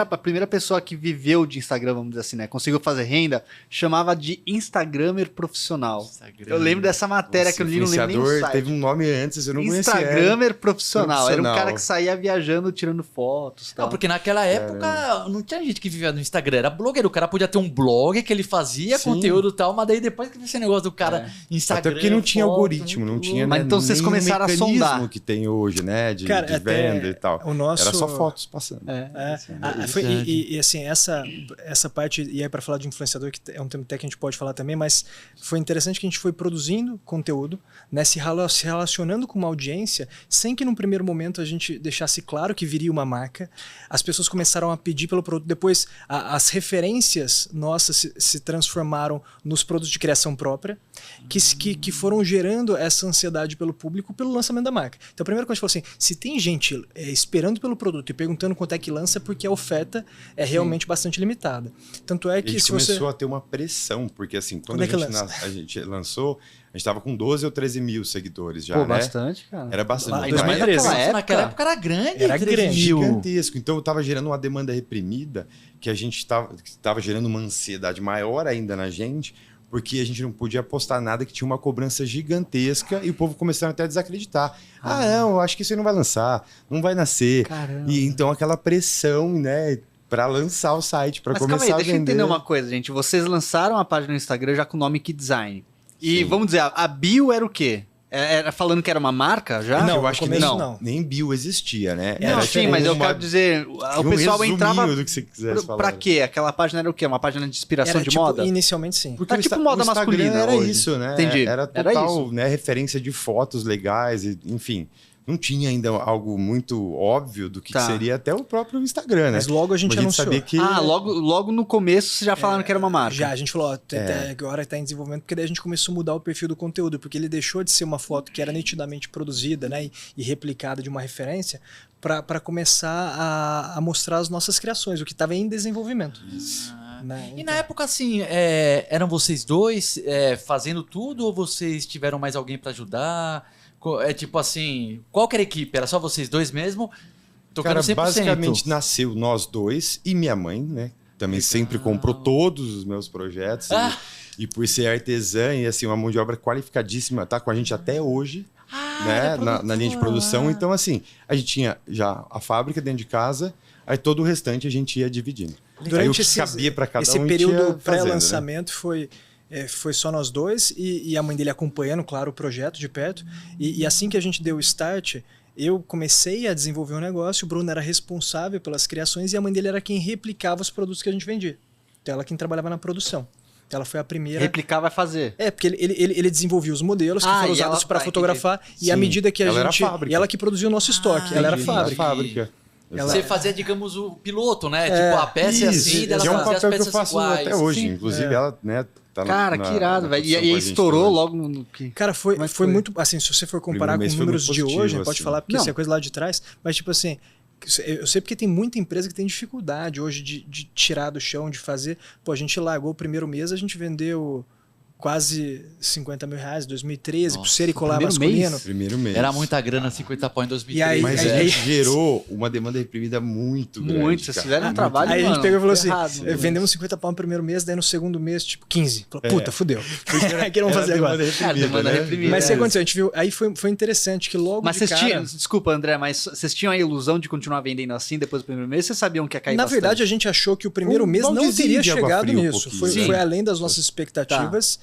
a primeira pessoa que viveu de Instagram, vamos dizer assim, né? Conseguiu fazer renda, chamava de Instagramer profissional. Eu lembro dessa matéria que eu li, não lembro nem o site. Teve um nome antes, eu não conhecia. Instagramer profissional. Era um cara que saía viajando, tirando fotos. Tal. Não, porque naquela época não tinha gente que vivia no Instagram, era blogueiro. O cara podia ter um blog que ele fazia conteúdo e tal, mas daí depois que esse negócio do cara Instagram... Até porque não tinha algoritmo, não tinha... Mas então vocês começaram a sondar. Que tem hoje, né? De venda e tal. Era só fotos passando. Assim, essa parte, e aí para falar de influenciador, que é um tema até que a gente pode falar também, mas foi interessante que a gente foi produzindo conteúdo, né, se relacionando com uma audiência, sem que num primeiro momento a gente deixasse claro que viria uma marca. As pessoas começaram a pedir pelo produto, depois as referências nossas se transformaram nos produtos de criação própria, que foram gerando essa ansiedade pelo público pelo lançamento da marca. Então a primeira coisa que a gente falou assim, se tem gente esperando pelo produto e perguntando quanto é que lança, porque a oferta é realmente bastante limitada. Tanto é que a gente começou a ter uma pressão, porque assim, quando a gente lançou, a gente estava com 12 ou 13 mil seguidores já, né? Bastante, cara. Era bastante. Naquela época era grande. Era grande. Gigantesco. Então, estava gerando uma demanda reprimida que a gente estava gerando uma ansiedade maior ainda na gente, porque a gente não podia apostar nada, que tinha uma cobrança gigantesca e o povo começando até a desacreditar. Não, eu acho que isso aí não vai lançar, não vai nascer. Caramba. E então aquela pressão, né, para lançar o site, para começar a vender. Deixa eu entender uma coisa, gente. Vocês lançaram a página no Instagram já com o nome KeyDesign. E vamos dizer, a bio era o quê? Era falando que era uma marca já? Não, eu acho que nem bio existia, né? Não, sim, mas eu quero dizer, o pessoal entrava do que você quisesse falar. Pra quê? Aquela página era o quê? Uma página de inspiração de moda? Inicialmente sim. Porque tipo moda masculina era hoje. Isso, né? Entendi. Era total, né, referência de fotos legais, enfim. Não tinha ainda algo muito óbvio do que seria até o próprio Instagram, né? Mas logo a gente anunciou. Sabia que... logo no começo vocês já falaram que era uma marca. Já, a gente falou, agora está em desenvolvimento, porque daí a gente começou a mudar o perfil do conteúdo, porque ele deixou de ser uma foto que era nitidamente produzida, né, e replicada de uma referência, para começar a mostrar as nossas criações, o que estava em desenvolvimento. Isso. E na época, assim, eram vocês dois fazendo tudo ou vocês tiveram mais alguém para ajudar? É tipo assim, qual que era a equipe? Era só vocês dois mesmo? Tocando 100%. Basicamente nasceu nós dois e minha mãe, né? Também sempre comprou todos os meus projetos. E por ser artesã e assim, uma mão de obra qualificadíssima, tá com a gente até hoje, né? Na linha de produção. Então, assim, a gente tinha já a fábrica dentro de casa, aí todo o restante a gente ia dividindo. Durante aí o que cabia para cada esse um período pré-lançamento, né? Foi só nós dois e a mãe dele acompanhando, claro, o projeto de perto. E assim que a gente deu o start, eu comecei a desenvolver um negócio, o Bruno era responsável pelas criações e a mãe dele era quem replicava os produtos que a gente vendia. Então ela quem trabalhava na produção. Então ela foi a primeira... Replicar vai fazer. Porque ele desenvolvia os modelos que foram usados para fotografar e à medida que a gente... E ela que produziu o nosso estoque, ela era fábrica. Você fazia, digamos, o piloto, né? Tipo, a peça é assim, dela fazia as peças iguais. Que é um papel que eu faço até hoje. Inclusive, ela, né... Cara, que irado, velho. E aí estourou logo no que... Cara, foi muito... Assim, se você for comparar com números de hoje, pode falar, porque isso é coisa lá de trás, mas tipo assim... Eu sei porque tem muita empresa que tem dificuldade hoje de tirar do chão, de fazer... Pô, a gente largou o primeiro mês, a gente vendeu... quase 50 mil reais, 2013, por ser e colar masculino. Primeiro mês. Era muita grana, 50 pau em 2013. Mas a gente gerou uma demanda reprimida muito grande. Muito, vocês fizeram um trabalho, aí a gente pegou e falou assim, errado, vendemos 50 pau no primeiro mês, daí no segundo mês, tipo, 15. Puta, fudeu. O que vamos fazer agora? Demanda reprimida. Mas o que aconteceu? A gente viu, aí foi interessante que logo mas de cara... Tinham, desculpa, André, mas vocês tinham a ilusão de continuar vendendo assim depois do primeiro mês? Vocês sabiam que ia cair Na bastante? verdade, a gente achou que o primeiro mês não teria chegado nisso. Foi além das nossas expectativas.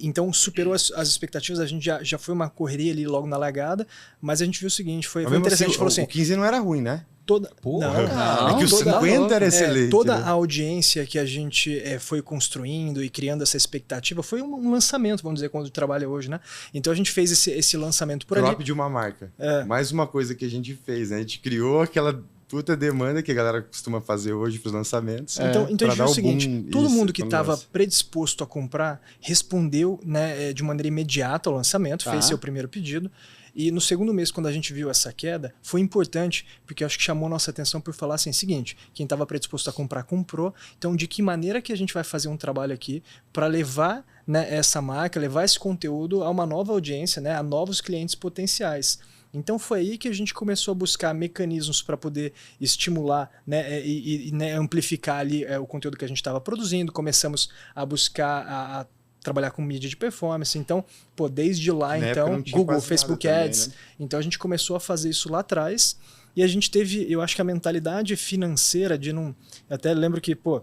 Então superou as expectativas, a gente já foi uma correria ali logo na largada, mas a gente viu o seguinte, foi interessante, falou assim... O 15 não era ruim, né? Não, é que o 50 era excelente. Toda a audiência que a gente foi construindo e criando essa expectativa foi um lançamento, vamos dizer, quando trabalha hoje, né? Então a gente fez esse lançamento por ali. Drop de uma marca. Mais uma coisa que a gente fez, né? A gente criou aquela puta demanda que a galera costuma fazer hoje para os lançamentos. Então a gente viu o seguinte, todo mundo que estava predisposto a comprar respondeu, né, de maneira imediata ao lançamento, fez seu primeiro pedido. E no segundo mês, quando a gente viu essa queda, foi importante, porque eu acho que chamou nossa atenção por falar assim, seguinte, quem estava predisposto a comprar, comprou. Então, de que maneira que a gente vai fazer um trabalho aqui para levar, né, essa marca, levar esse conteúdo a uma nova audiência, né, a novos clientes potenciais. Então foi aí que a gente começou a buscar mecanismos para poder estimular, né, né, amplificar ali o conteúdo que a gente estava produzindo. Começamos a buscar a trabalhar com mídia de performance. Então, pô, desde lá, então, Google, Facebook Ads. Também, né? Então a gente começou a fazer isso lá atrás e a gente teve, eu acho que a mentalidade financeira de não... Eu até lembro que, pô,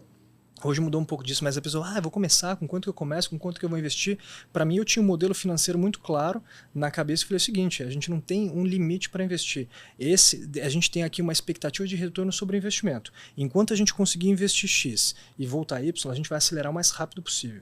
hoje mudou um pouco disso, mas a pessoa, eu vou começar, com quanto que eu começo, com quanto que eu vou investir? Para mim, eu tinha um modelo financeiro muito claro na cabeça e falei o seguinte, a gente não tem um limite para investir. A gente tem aqui uma expectativa de retorno sobre o investimento. Enquanto a gente conseguir investir X e voltar Y, a gente vai acelerar o mais rápido possível.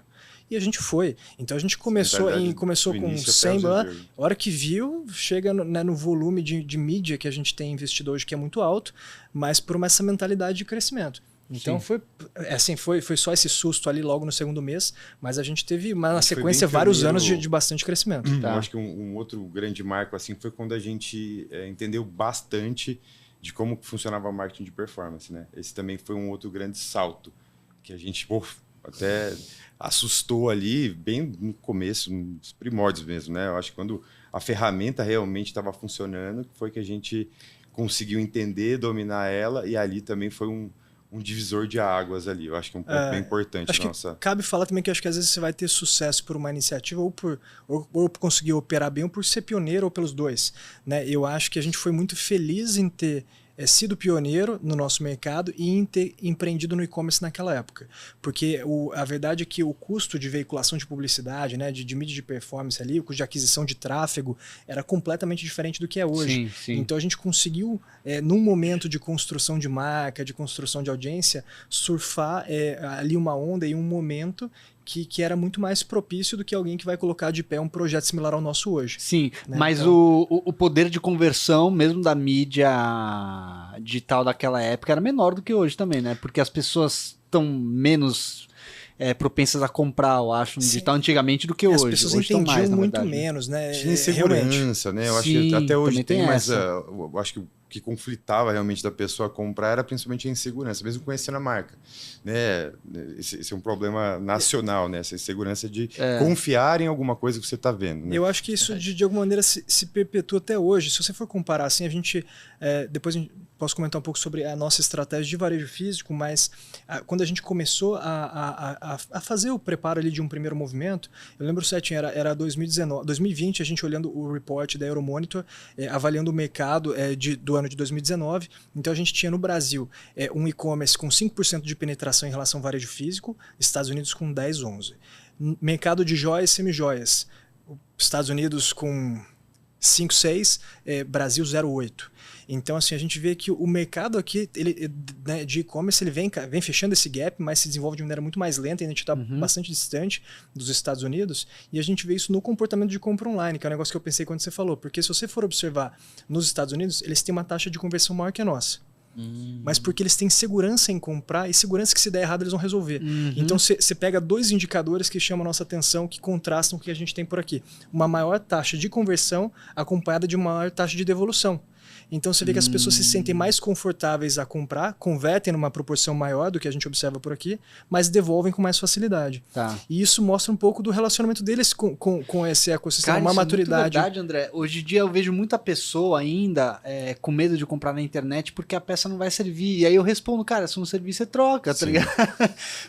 E a gente foi. Então a gente começou com 100, a hora que viu, chega no volume de mídia que a gente tem investido hoje, que é muito alto, mas por essa mentalidade de crescimento. Então foi só esse susto ali logo no segundo mês, mas a gente teve na sequência vários anos de bastante crescimento. Eu acho que um outro grande marco assim foi quando a gente entendeu bastante de como funcionava o marketing de performance, né? Esse também foi um outro grande salto que a gente até assustou ali bem no começo, nos primórdios mesmo, né? Eu acho que quando a ferramenta realmente estava funcionando, foi que a gente conseguiu entender, dominar ela, e ali também foi um divisor de águas ali. Eu acho que é um ponto bem importante. Acho que cabe falar também que eu acho que às vezes você vai ter sucesso por uma iniciativa ou por conseguir operar bem ou por ser pioneiro ou pelos dois, né? Eu acho que a gente foi muito feliz em ter sido pioneiro no nosso mercado e em ter empreendido no e-commerce naquela época. Porque a verdade é que o custo de veiculação de publicidade, né, de mídia de performance ali, o custo de aquisição de tráfego era completamente diferente do que é hoje. Sim. Então a gente conseguiu, num momento de construção de marca, de construção de audiência, surfar ali uma onda e um momento que era muito mais propício do que alguém que vai colocar de pé um projeto similar ao nosso hoje. Sim, né? Mas então... o poder de conversão, mesmo da mídia digital daquela época, era menor do que hoje também, né? Porque as pessoas estão menos propensas a comprar, eu acho, no digital antigamente do que hoje. As pessoas entendiam mais, muito menos, né? Tinha insegurança, né? Eu acho que até hoje tem, mas eu acho que o que conflitava realmente da pessoa comprar era principalmente a insegurança, mesmo conhecendo a marca. Né? Esse é um problema nacional, né? Essa insegurança de confiar em alguma coisa que você está vendo. Né? Eu acho que isso, de alguma maneira, se perpetua até hoje. Se você for comparar, assim, a gente... depois posso comentar um pouco sobre a nossa estratégia de varejo físico, mas quando a gente começou a fazer o preparo ali de um primeiro movimento, eu lembro certinho, era 2020, a gente olhando o report da Euromonitor, avaliando o mercado do ano de 2019. Então a gente tinha no Brasil um e-commerce com 5% de penetração em relação ao varejo físico, Estados Unidos com 10, 11. Mercado de joias e semijoias, Estados Unidos com 5, 6, Brasil 0,8. Então, assim, a gente vê que o mercado aqui né, de e-commerce ele vem fechando esse gap, mas se desenvolve de maneira muito mais lenta, e a gente está bastante distante dos Estados Unidos, e a gente vê isso no comportamento de compra online, que é um negócio que eu pensei quando você falou, porque se você for observar nos Estados Unidos, eles têm uma taxa de conversão maior que a nossa. Mas porque eles têm segurança em comprar e segurança que se der errado eles vão resolver. Então você pega 2 indicadores que chamam a nossa atenção, que contrastam com o que a gente tem por aqui. Uma maior taxa de conversão acompanhada de uma maior taxa de devolução. Então você vê que as pessoas se sentem mais confortáveis a comprar, convertem numa proporção maior do que a gente observa por aqui, mas devolvem com mais facilidade. Tá. E isso mostra um pouco do relacionamento deles com esse ecossistema, uma maturidade. É verdade, André. Hoje em dia eu vejo muita pessoa ainda com medo de comprar na internet porque a peça não vai servir. E aí eu respondo, cara, se não servir, você troca, tá ligado?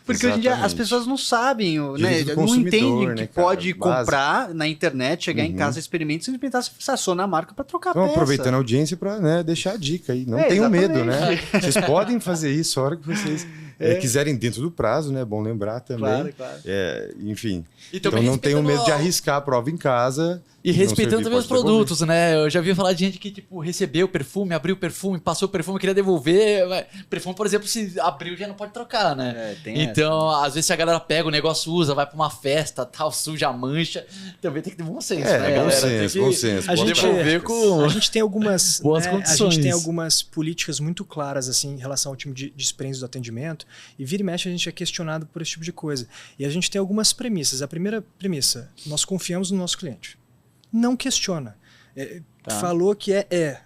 Porque hoje em dia as pessoas não sabem, né? Não entendem que pode comprar na internet, chegar em casa, experimentar, se experimentar, se aciona a marca para trocar a peça. Aproveitando a audiência para deixar a dica aí. Não tenham medo, né? Vocês podem fazer isso a hora que vocês quiserem dentro do prazo, né? É bom lembrar também. Claro. Enfim. Então não tenham medo de arriscar a prova em casa. E respeitando também os produtos, né? Eu já vi falar de gente que, tipo, recebeu o perfume, abriu o perfume, passou o perfume, queria devolver. Perfume, por exemplo, se abriu já não pode trocar, né? Então, às vezes, se a galera pega o negócio, usa, vai pra uma festa, tal, suja, mancha, também tem que ter bom senso, né, galera? Bom senso. A gente tem algumas boas condições. A gente tem algumas políticas muito claras, assim, em relação ao time de experiência do atendimento, e vira e mexe a gente é questionado por esse tipo de coisa. E a gente tem algumas premissas. A primeira premissa, nós confiamos no nosso cliente. Não questiona. Falou que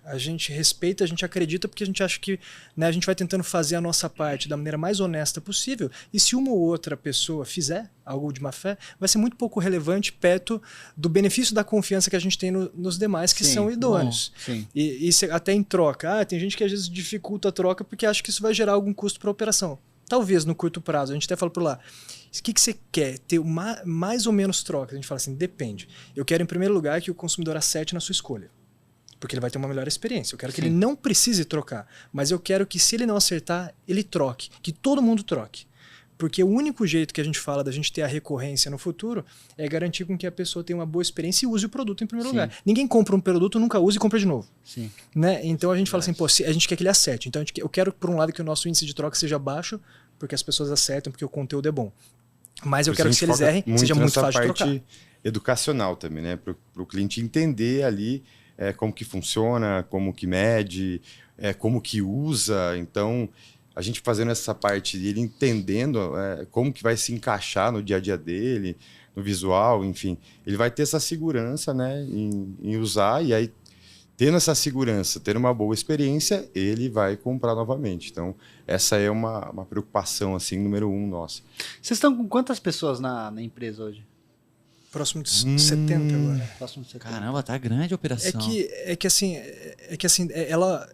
a gente respeita, a gente acredita, porque a gente acha que, né, a gente vai tentando fazer a nossa parte da maneira mais honesta possível, e se uma ou outra pessoa fizer algo de má fé, vai ser muito pouco relevante perto do benefício da confiança que a gente tem nos demais, que são idôneos. E até em troca. Tem gente que às vezes dificulta a troca porque acha que isso vai gerar algum custo para a operação. Talvez no curto prazo. A gente até fala por lá. O que você quer? Ter mais ou menos troca? A gente fala assim, depende. Eu quero, em primeiro lugar, que o consumidor acerte na sua escolha. Porque ele vai ter uma melhor experiência. Eu quero que ele não precise trocar. Mas eu quero que, se ele não acertar, ele troque. Que todo mundo troque. Porque o único jeito que a gente fala da gente ter a recorrência no futuro é garantir com que a pessoa tenha uma boa experiência e use o produto em primeiro lugar. Ninguém compra um produto, nunca usa e compra de novo. Né? Então a gente fala assim, a gente quer que ele acerte. Então eu quero, por um lado, que o nosso índice de troca seja baixo, porque as pessoas acertam, porque o conteúdo é bom. Mas eu quero que, se eles errem, seja muito fácil de trocar. Parte educacional também, né? Para o cliente entender ali como que funciona, como que mede, como que usa. Então, a gente fazendo essa parte, ele entendendo como que vai se encaixar no dia a dia dele, no visual, enfim. Ele vai ter essa segurança, né, em usar, e aí, tendo essa segurança, tendo uma boa experiência, ele vai comprar novamente. Então, essa é uma preocupação, assim, número 1 nossa. Vocês estão com quantas pessoas na empresa hoje? Próximo de 70 agora. Próximo de 70. Caramba, tá grande a operação. É que assim, ela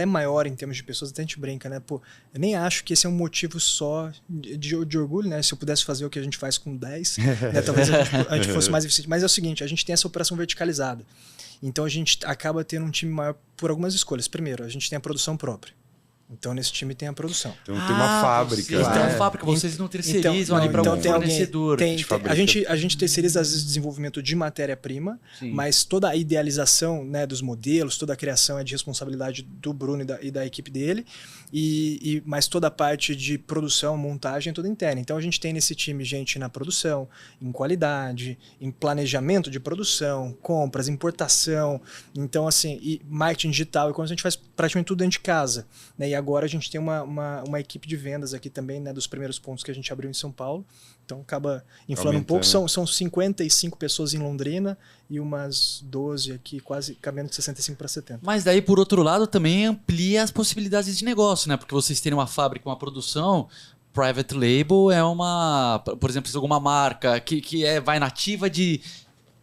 é maior em termos de pessoas, até a gente brinca, né? Pô, eu nem acho que esse é um motivo só de orgulho, né? Se eu pudesse fazer o que a gente faz com 10, né? Talvez a gente fosse mais eficiente. Mas é o seguinte, a gente tem essa operação verticalizada. Então a gente acaba tendo um time maior por algumas escolhas. Primeiro, a gente tem a produção própria. Então nesse time tem a produção. Então tem uma fábrica. Vocês têm uma fábrica, vocês não terceirizam ali para um fornecedor. A gente terceiriza às vezes o desenvolvimento de matéria-prima, mas toda a idealização, né, dos modelos, toda a criação é de responsabilidade do Bruno e da equipe dele, mas toda a parte de produção, montagem é toda interna. Então a gente tem nesse time gente na produção, em qualidade, em planejamento de produção, compras, importação, então assim, e marketing digital, e quando a gente faz praticamente tudo dentro de casa, né? E agora a gente tem uma equipe de vendas aqui também, né, dos primeiros pontos que a gente abriu em São Paulo. Então acaba inflando um pouco. São 55 pessoas em Londrina e umas 12 aqui, quase cabendo de 65 para 70. Mas daí, por outro lado, também amplia as possibilidades de negócio, né? Porque vocês terem uma fábrica, uma produção, private label é uma... Por exemplo, se alguma marca que vai nativa de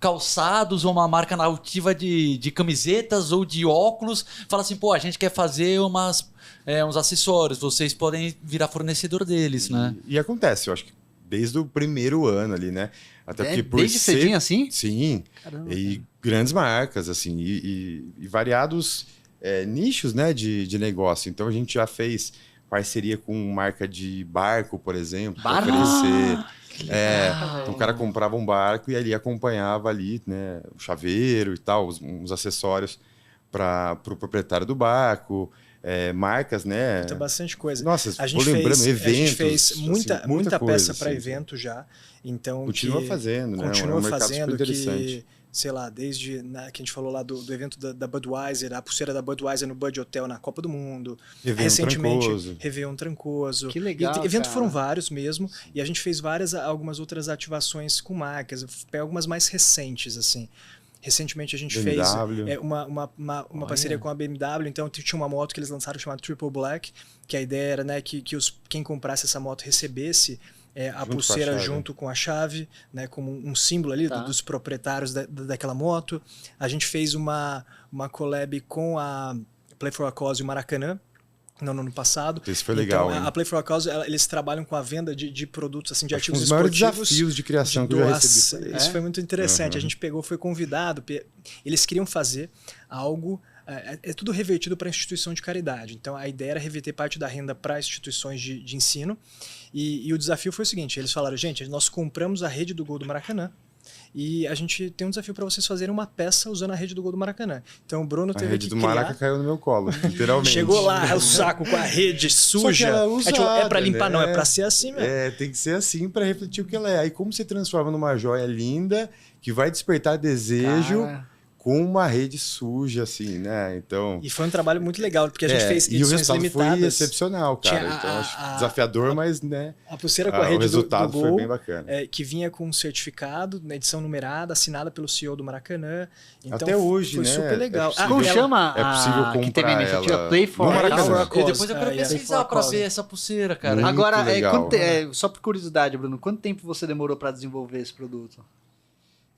calçados ou uma marca nativa de camisetas ou de óculos, fala assim, pô, a gente quer fazer uns acessórios, vocês podem virar fornecedor deles, né? E acontece, eu acho que desde o primeiro ano ali, né? Até porque por desde cedinho assim? Sim. Caramba, e grandes marcas, assim, e variados nichos, né, de negócio. Então a gente já fez parceria com marca de barco, por exemplo, para oferecer. Então o cara comprava um barco e ali acompanhava ali, né, o chaveiro e tal, uns acessórios para o proprietário do barco. Marcas, né? Tem bastante coisa. Nossa, a gente fez muita peça para evento já. Então continua fazendo, né? Continua fazendo que, sei lá, desde que a gente falou lá do evento da Budweiser, a pulseira da Budweiser no Bud Hotel na Copa do Mundo. Recentemente, Réveillon Trancoso. Que legal, eventos foram vários mesmo. E a gente fez algumas outras ativações com marcas. Pega algumas mais recentes, assim. Recentemente a gente fez uma parceria com a BMW, então tinha uma moto que eles lançaram chamada Triple Black, que a ideia era, né, que quem comprasse essa moto recebesse a pulseira junto com a chave, né, como um símbolo ali dos proprietários daquela moto. A gente fez uma collab com a Play for a Cause e o Maracanã, no ano passado. Isso foi legal, então, a Play for a Cause, eles trabalham com a venda de produtos, assim, de artigos esportivos. Um dos maiores desafios de criação que eu já recebi. Isso foi muito interessante. A gente foi convidado, eles queriam fazer algo... É tudo revertido para instituição de caridade. Então, a ideia era reverter parte da renda para instituições de ensino. E o desafio foi o seguinte, eles falaram, gente, nós compramos a rede do Gol do Maracanã, e a gente tem um desafio para vocês fazerem uma peça usando a rede do Gol do Maracanã. Então o Bruno teve que criar... A rede do Maraca caiu no meu colo, literalmente. Chegou lá, o saco com a rede suja. É para limpar, não, é para ser assim mesmo. Tem que ser assim para refletir o que ela é. Aí como você transforma numa joia linda, que vai despertar desejo... com uma rede suja, assim, né? Então... E foi um trabalho muito legal, porque a gente fez edições limitadas. E o resultado foi excepcional, cara. Então, acho desafiador, mas, né? A pulseira com a rede do Gol, foi bem bacana. Que vinha com um certificado, na edição numerada, assinada pelo CEO do Maracanã. Então, até hoje, foi né? super legal. Como chama? É possível comprar que teve a iniciativa Play for a Cause. Depois eu quero pesquisar pra ver essa pulseira, cara. Muito agora, legal, só por curiosidade, Bruno, quanto tempo você demorou para desenvolver esse produto?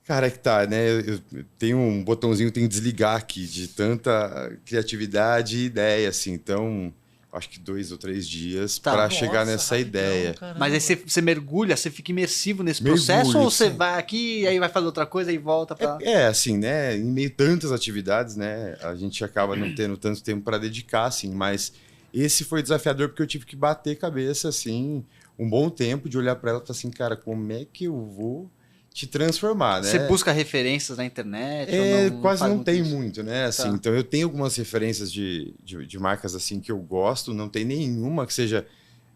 Cara, é que tá, né? Eu tenho um botãozinho que tem que desligar aqui de tanta criatividade e ideia, assim. Então, acho que 2 ou 3 dias para chegar nessa ideia. Caramba. Mas aí você mergulha, você fica imersivo nesse processo ou você vai aqui e aí vai fazer outra coisa e volta para... assim, né? Em meio a tantas atividades, né? A gente acaba não tendo tanto tempo para dedicar, assim. Mas esse foi desafiador porque eu tive que bater cabeça, assim, um bom tempo de olhar para ela e falar assim, cara, como é que eu vou... te transformar, né? Você busca referências na internet? Quase não tem muito, né? Assim, então eu tenho algumas referências de marcas assim que eu gosto, não tem nenhuma que seja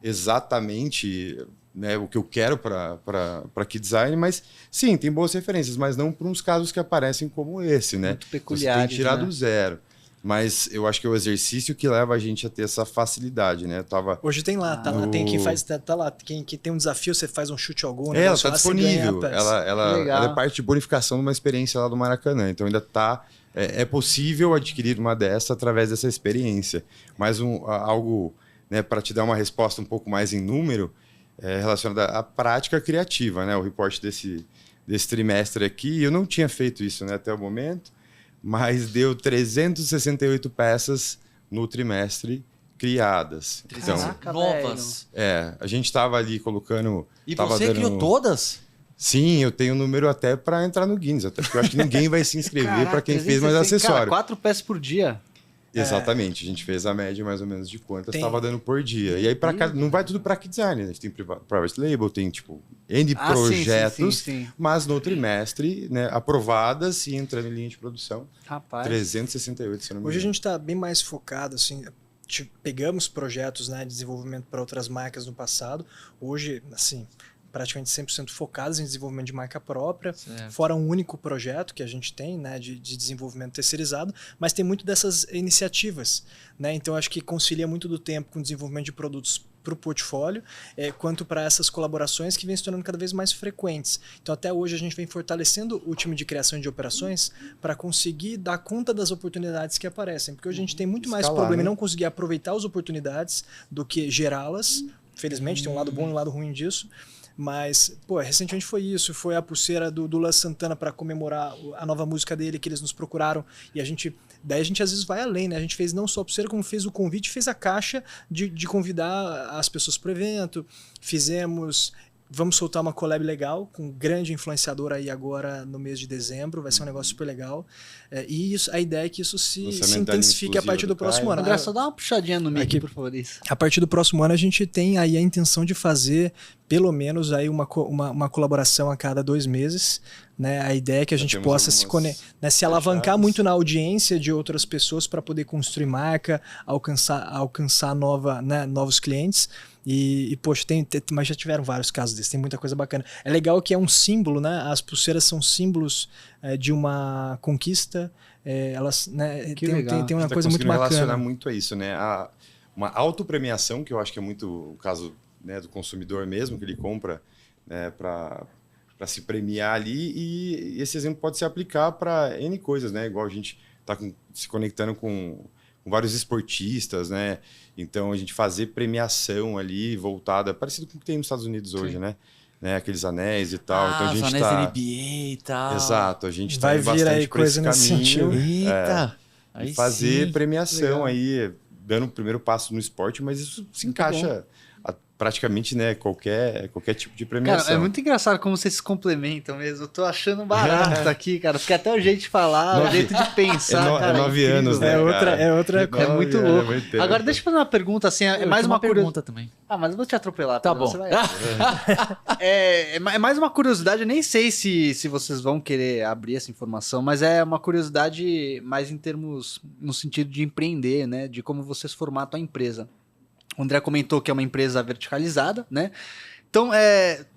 exatamente, né, o que eu quero para Key Design, mas sim, tem boas referências, mas não para uns casos que aparecem como esse, né? Muito peculiares, você tem que tirar do né? zero. Mas eu acho que é o exercício que leva a gente a ter essa facilidade, né? Hoje tem lá, lá, tem quem faz, tá lá, quem tem um desafio, você faz um chute ao gol, ela está disponível. Ela é parte de bonificação de uma experiência lá do Maracanã. Então ainda tá. É possível adquirir uma dessa através dessa experiência. Mas algo, né, para te dar uma resposta um pouco mais em número, relacionado à prática criativa, né? O reporte desse trimestre aqui, eu não tinha feito isso, né, até o momento. Mas deu 368 peças no trimestre criadas. Então, novas. A gente estava ali colocando... E você criou todas? Sim, eu tenho um número até para entrar no Guinness, até porque eu acho que ninguém vai se inscrever para quem fez mais acessório. Cara, 4 peças por dia. Exatamente, a gente fez a média mais ou menos de quantas estava dando por dia. E aí não vai tudo para Key Design, né? A gente tem private label, tem tipo N projetos, sim. Mas no trimestre, né, aprovadas e entrando em linha de produção. Rapaz. 368, se eu não me engano. Hoje a gente está bem mais focado, assim, pegamos projetos, né, de desenvolvimento para outras marcas no passado. Hoje, assim, praticamente 100% focadas em desenvolvimento de marca própria, fora um único projeto que a gente tem, né, de desenvolvimento terceirizado, mas tem muito dessas iniciativas, né? Então acho que concilia muito do tempo com o desenvolvimento de produtos para o portfólio, quanto para essas colaborações que vêm se tornando cada vez mais frequentes. Então até hoje a gente vem fortalecendo o time de criação de operações para conseguir dar conta das oportunidades que aparecem, porque hoje a gente tem muito mais problema em não conseguir aproveitar as oportunidades do que gerá-las. Felizmente tem um lado bom e um lado ruim disso. Mas, recentemente foi isso. Foi a pulseira do Luan Santana para comemorar a nova música dele, que eles nos procuraram. E daí a gente às vezes vai além, né? A gente fez não só a pulseira, como fez o convite, fez a caixa de convidar as pessoas para o evento. Vamos soltar uma collab legal com um grande influenciador aí agora no mês de dezembro. Vai ser um negócio super legal. E a ideia é que isso se intensifique a partir do próximo ano. André, só dá uma puxadinha no mic, por favor. Isso. A partir do próximo ano a gente tem aí a intenção de fazer pelo menos aí uma colaboração a cada 2 meses. Né? A ideia é que a gente possa se alavancar muito na audiência de outras pessoas para poder construir marca, alcançar novos clientes. Poxa, mas já tiveram vários casos desses, tem muita coisa bacana. É legal que é um símbolo, né? As pulseiras são símbolos de uma conquista. Elas, né, tem uma coisa muito bacana. Relacionar muito a isso, né? Uma autopremiação, que eu acho que é muito o caso, né, do consumidor mesmo, que ele compra, né, para se premiar ali, e esse exemplo pode se aplicar para N coisas, né? Igual a gente está se conectando com vários esportistas, né? Então a gente fazer premiação ali voltada, parecido com o que tem nos Estados Unidos hoje, né? Aqueles anéis e tal. Então a gente os anéis da NBA e tal. Exato, a gente está vai vir aí coisa nesse sentido. Eita! E fazer premiação aí, dando o primeiro passo no esporte, mas isso se encaixa praticamente, né, qualquer tipo de premiação. Cara, é muito engraçado como vocês se complementam mesmo. Eu tô achando barato aqui, cara. Porque até o jeito de falar, o jeito de pensar, cara. 9 anos, né? É muito louco. Agora, deixa eu fazer uma pergunta, assim, é mais uma pergunta também. Mas eu vou te atropelar. Tá bom. Você vai... é mais uma curiosidade, eu nem sei se vocês vão querer abrir essa informação, mas é uma curiosidade mais em termos, no sentido de empreender, né? De como vocês formatam a empresa. O André comentou que é uma empresa verticalizada, né? Então,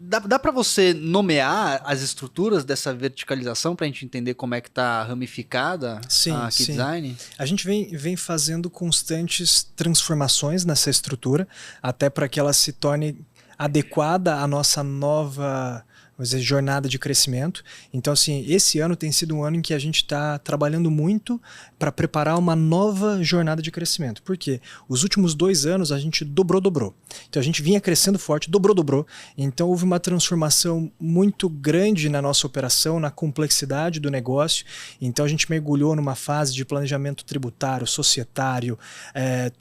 dá para você nomear as estruturas dessa verticalização para a gente entender como é que está ramificada a KeyDesign? A gente vem fazendo constantes transformações nessa estrutura, até para que ela se torne adequada à nossa nova, vamos dizer, jornada de crescimento. Então, assim, esse ano tem sido um ano em que a gente está trabalhando muito para preparar uma nova jornada de crescimento. Por quê? Os últimos 2 anos a gente dobrou. Então a gente vinha crescendo forte, dobrou. Então houve uma transformação muito grande na nossa operação, na complexidade do negócio. Então a gente mergulhou numa fase de planejamento tributário, societário,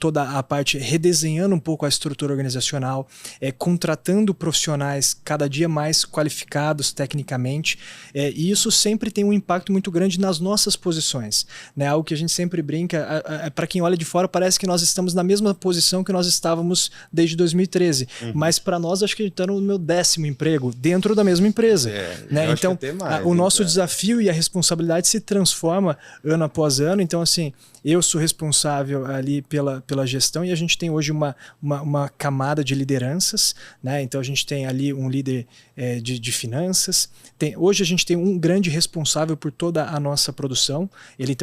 toda a parte, redesenhando um pouco a estrutura organizacional, contratando profissionais cada dia mais qualificados tecnicamente. E isso sempre tem um impacto muito grande nas nossas posições, né? Algo que a gente sempre brinca, para quem olha de fora parece que nós estamos na mesma posição que nós estávamos desde 2013, mas para nós acho que está no meu 10º emprego dentro da mesma empresa, né? Então o nosso desafio e a responsabilidade se transforma ano após ano. Então assim, eu sou responsável ali pela gestão e a gente tem hoje uma camada de lideranças, né? Então a gente tem ali um líder de finanças. Hoje a gente tem um grande responsável por toda a nossa produção. Ele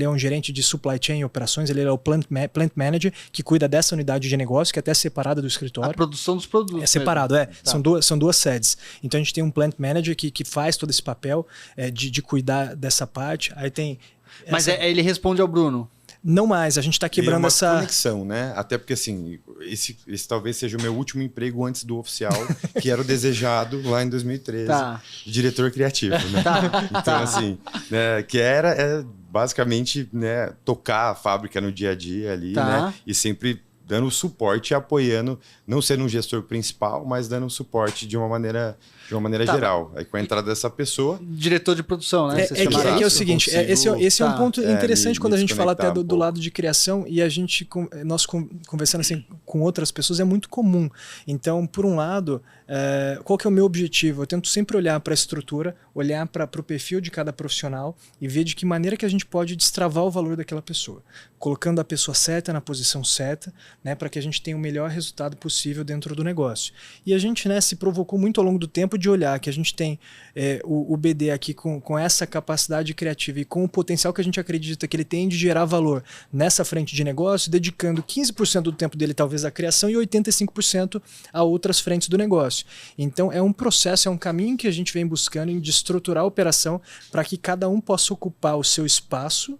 é um gerente de supply chain e operações, ele é o plant manager que cuida dessa unidade de negócio, que é até separada do escritório. A produção dos produtos. É separado, Tá. São duas sedes. Então a gente tem um plant manager que faz todo esse papel de cuidar dessa parte. Aí tem... Mas ele responde ao Bruno? Não mais, a gente está quebrando essa conexão, né? Até porque, assim, esse talvez seja o meu último emprego antes do oficial, que era o desejado lá em 2013, de diretor criativo, né? Então, assim, né, que era basicamente, né, tocar a fábrica no dia a dia ali, né? E sempre dando suporte e apoiando, não sendo um gestor principal, mas dando suporte de uma maneira geral. Aí com a entrada dessa pessoa... Diretor de produção, né? É o seguinte, esse é um ponto interessante quando a gente fala até do lado de criação, e nós conversando assim com outras pessoas é muito comum. Então, por um lado, qual que é o meu objetivo? Eu tento sempre olhar para a estrutura, olhar para o perfil de cada profissional e ver de que maneira que a gente pode destravar o valor daquela pessoa. colocando a pessoa certa na posição certa, né, para que a gente tenha o melhor resultado possível dentro do negócio. E a gente, né, se provocou muito ao longo do tempo de olhar que a gente tem o BD aqui com essa capacidade criativa e com o potencial que a gente acredita que ele tem de gerar valor nessa frente de negócio, dedicando 15% do tempo dele talvez à criação e 85% a outras frentes do negócio. Então é um processo, é um caminho que a gente vem buscando de estruturar a operação para que cada um possa ocupar o seu espaço,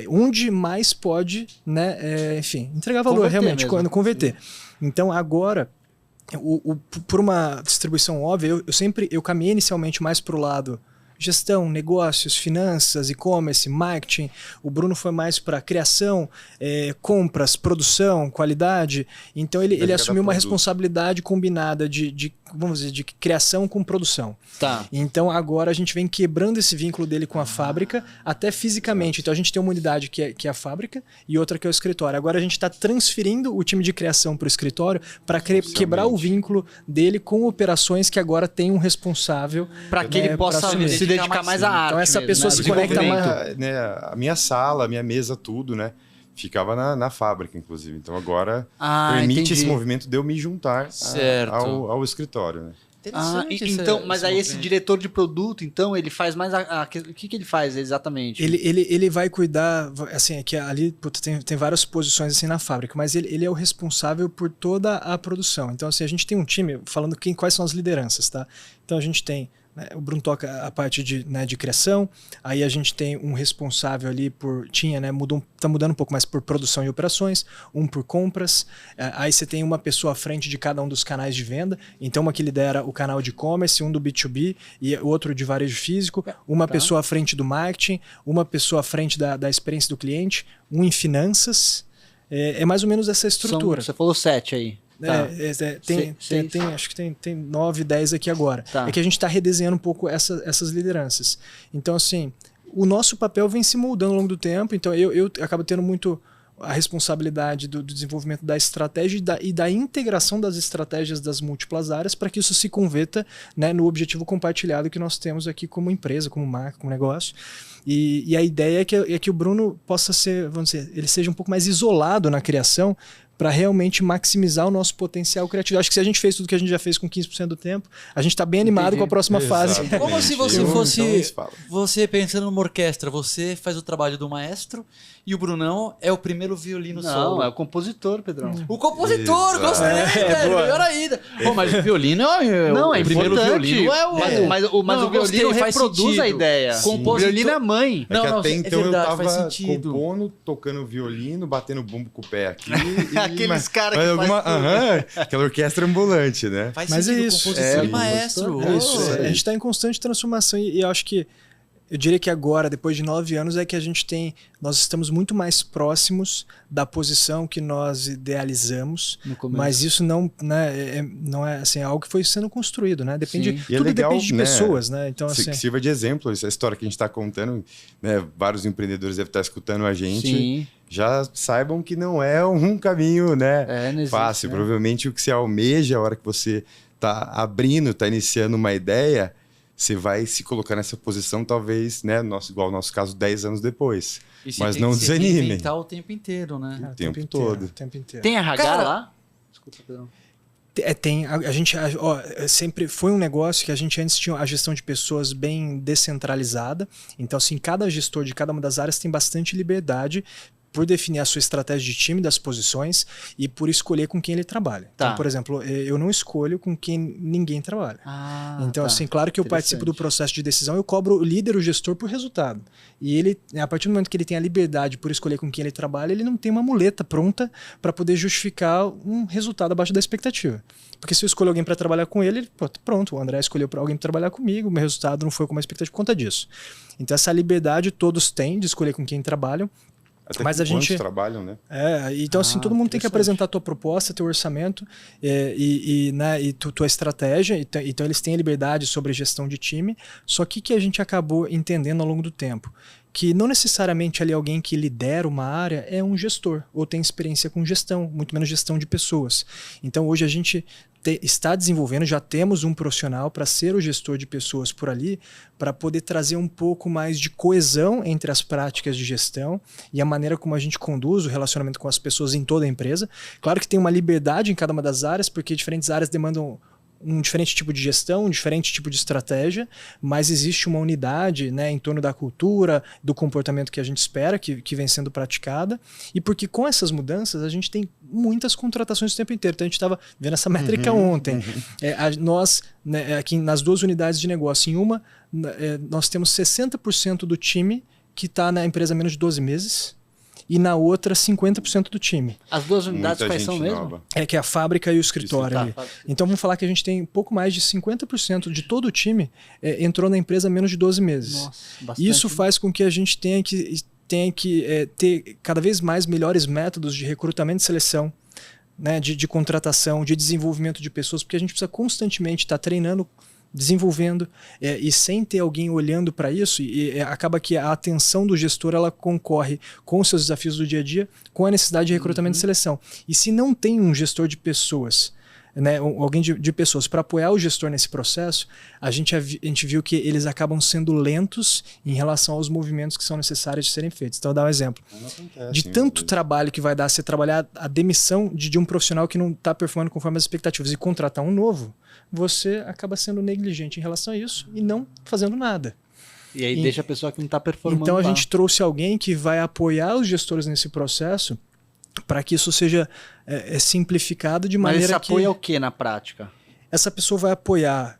onde mais pode, né, enfim, entregar valor converter realmente, quando converter. Então agora, por uma distribuição óbvia, eu caminhei inicialmente mais para o lado gestão, negócios, finanças, e-commerce, marketing. O Bruno foi mais para criação, compras, produção, qualidade. Então ele assumiu uma responsabilidade combinada de vamos dizer, de criação com produção. Tá. Então agora a gente vem quebrando esse vínculo dele com a fábrica, até fisicamente. Então a gente tem uma unidade que é a fábrica e outra que é o escritório. Agora a gente está transferindo o time de criação para o escritório para quebrar o vínculo dele com operações que agora tem um responsável. Para que ele possa se dedicar mais à arte. Então essa mesmo, pessoa né? se conecta mais. A minha sala, a minha mesa, tudo, né? Ficava na fábrica, inclusive. Então agora permite esse movimento de eu me juntar ao escritório, né? Então, mas aí esse diretor de produto, então, ele faz mais o que ele faz exatamente? Ele vai cuidar, assim, é que ali tem várias posições assim na fábrica, mas ele é o responsável por toda a produção. Então, assim, a gente tem um time falando quais são as lideranças, tá? Então a gente tem, né, o Bruno toca a parte de criação, aí a gente tem um responsável ali tá mudando um pouco mais por produção e operações, um por compras, aí você tem uma pessoa à frente de cada um dos canais de venda, então uma que lidera o canal de e-commerce, um do B2B e outro de varejo físico, uma pessoa à frente do marketing, uma pessoa à frente da experiência do cliente, um em finanças, é mais ou menos essa estrutura. Você falou 7 aí. Tá. Acho que tem 9, 10 aqui agora. Tá. É que a gente está redesenhando um pouco essas lideranças. Então, assim, o nosso papel vem se moldando ao longo do tempo. Então, eu acabo tendo muito a responsabilidade do desenvolvimento da estratégia e da integração das estratégias das múltiplas áreas para que isso se converta, né, no objetivo compartilhado que nós temos aqui como empresa, como marca, como negócio. E a ideia é que o Bruno possa ser, vamos dizer, ele seja um pouco mais isolado na criação, para realmente maximizar o nosso potencial criativo. Acho que se a gente fez tudo que a gente já fez com 15% do tempo, a gente está bem animado com a próxima fase. Como se você fosse você pensando numa orquestra, você faz o trabalho do maestro e o Brunão é o primeiro violino solo. Não, é o compositor, Pedrão. O compositor, gostei, velho, melhor ainda. Mas o violino é o primeiro violino mas o violino reproduz a ideia. O violino é mãe. Até então eu tava compondo, tocando violino, batendo bumbo com o pé aqui. Aqueles caras que aquela orquestra ambulante, né? Mas sentido, é isso. Compositor e maestro. A gente está em constante transformação e eu acho que eu diria que agora, depois de 9 anos, é que nós estamos muito mais próximos da posição que nós idealizamos, mas isso não é assim, algo que foi sendo construído, né? Tudo depende de pessoas, né? Então, que sirva de exemplo, essa história que a gente está contando, né? Vários empreendedores devem estar escutando a gente. Sim. Já saibam que não é um caminho, né, fácil. Provavelmente o que você almeja, a hora que você está abrindo, está iniciando uma ideia, você vai se colocar nessa posição, talvez, né, igual o nosso caso, 10 anos depois. Mas não desanimem. Tem que o tempo inteiro, né? O tempo todo. Tem RH lá? Desculpa, Pedro. Sempre foi um negócio que a gente antes tinha a gestão de pessoas bem descentralizada. Então, assim, cada gestor de cada uma das áreas tem bastante liberdade por definir a sua estratégia de time, das posições e por escolher com quem ele trabalha. Então, por exemplo, eu não escolho com quem ninguém trabalha. Então, assim, claro que eu participo do processo de decisão, eu cobro o líder, o gestor, por resultado. E ele, a partir do momento que ele tem a liberdade por escolher com quem ele trabalha, ele não tem uma muleta pronta para poder justificar um resultado abaixo da expectativa. Porque se eu escolher alguém para trabalhar com ele, pronto, o André escolheu alguém para trabalhar comigo, o meu resultado não foi como a expectativa por conta disso. Então, essa liberdade todos têm de escolher com quem trabalham. Até mas a gente trabalham, né? Então assim, todo mundo tem que apresentar a tua proposta, teu orçamento e tua estratégia. Então eles têm a liberdade sobre gestão de time. Só que a gente acabou entendendo ao longo do tempo que não necessariamente ali alguém que lidera uma área é um gestor ou tem experiência com gestão, muito menos gestão de pessoas. Então hoje a gente está desenvolvendo, já temos um profissional para ser o gestor de pessoas por ali, para poder trazer um pouco mais de coesão entre as práticas de gestão e a maneira como a gente conduz o relacionamento com as pessoas em toda a empresa. Claro que tem uma liberdade em cada uma das áreas, porque diferentes áreas demandam um diferente tipo de gestão, um diferente tipo de estratégia, mas existe uma unidade, né, em torno da cultura, do comportamento que a gente espera, que vem sendo praticada, e porque com essas mudanças a gente tem muitas contratações o tempo inteiro. Então a gente estava vendo essa métrica ontem. Nós, né, aqui nas 2 unidades de negócio, em uma, nós temos 60% do time que está na empresa há menos de 12 meses, e na outra 50% do time. As 2 unidades quais são mesmo? Que é a fábrica e o escritório ali. Então vamos falar que a gente tem pouco mais de 50% de todo o time entrou na empresa há menos de 12 meses. Nossa, bastante. Isso faz com que a gente tenha que ter cada vez mais melhores métodos de recrutamento e seleção, né, de contratação, de desenvolvimento de pessoas, porque a gente precisa constantemente estar treinando, desenvolvendo, e sem ter alguém olhando para isso, acaba que a atenção do gestor ela concorre com os seus desafios do dia a dia, com a necessidade de recrutamento e seleção. E se não tem um gestor de pessoas, né, alguém de pessoas para apoiar o gestor nesse processo, a gente viu que eles acabam sendo lentos em relação aos movimentos que são necessários de serem feitos. Então, vou dar um exemplo. De tanto trabalho que vai dar você trabalhar a demissão de um profissional que não está performando conforme as expectativas e contratar um novo, você acaba sendo negligente em relação a isso e não fazendo nada. E aí deixa a pessoa que não está performando. Então a gente trouxe alguém que vai apoiar os gestores nesse processo para que isso seja simplificado de maneira que... Mas esse apoio é o que na prática? Essa pessoa vai apoiar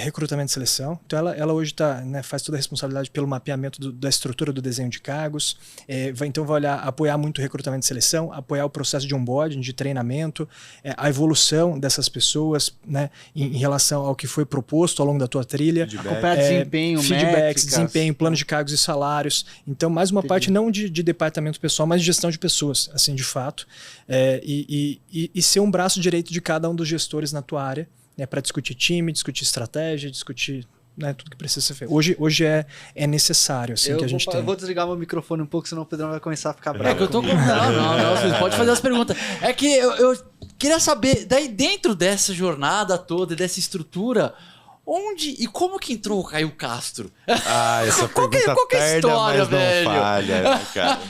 recrutamento e seleção. Então ela hoje faz toda a responsabilidade pelo mapeamento da estrutura do desenho de cargos. Vai apoiar muito o recrutamento e seleção, apoiar o processo de onboarding, de treinamento, a evolução dessas pessoas, né, em relação ao que foi proposto ao longo da tua trilha. Acompanhar desempenho, feedbacks, métricas, desempenho, plano de cargos e salários. Então, mais uma parte não de departamento pessoal, mas de gestão de pessoas, assim, de fato. E ser um braço direito de cada um dos gestores na tua área, né, para discutir time, discutir estratégia, discutir, né, tudo que precisa ser feito. Hoje é necessário, assim, que a gente tem. Eu vou desligar meu microfone um pouco, senão o Pedrão vai começar a ficar bravo. Que eu tô com... Não, você pode fazer as perguntas. É que eu queria saber, daí dentro dessa jornada toda, dessa estrutura, onde e como que entrou o Caio Castro? Essa pergunta qual que é a história, mas não velho? falha, né, cara?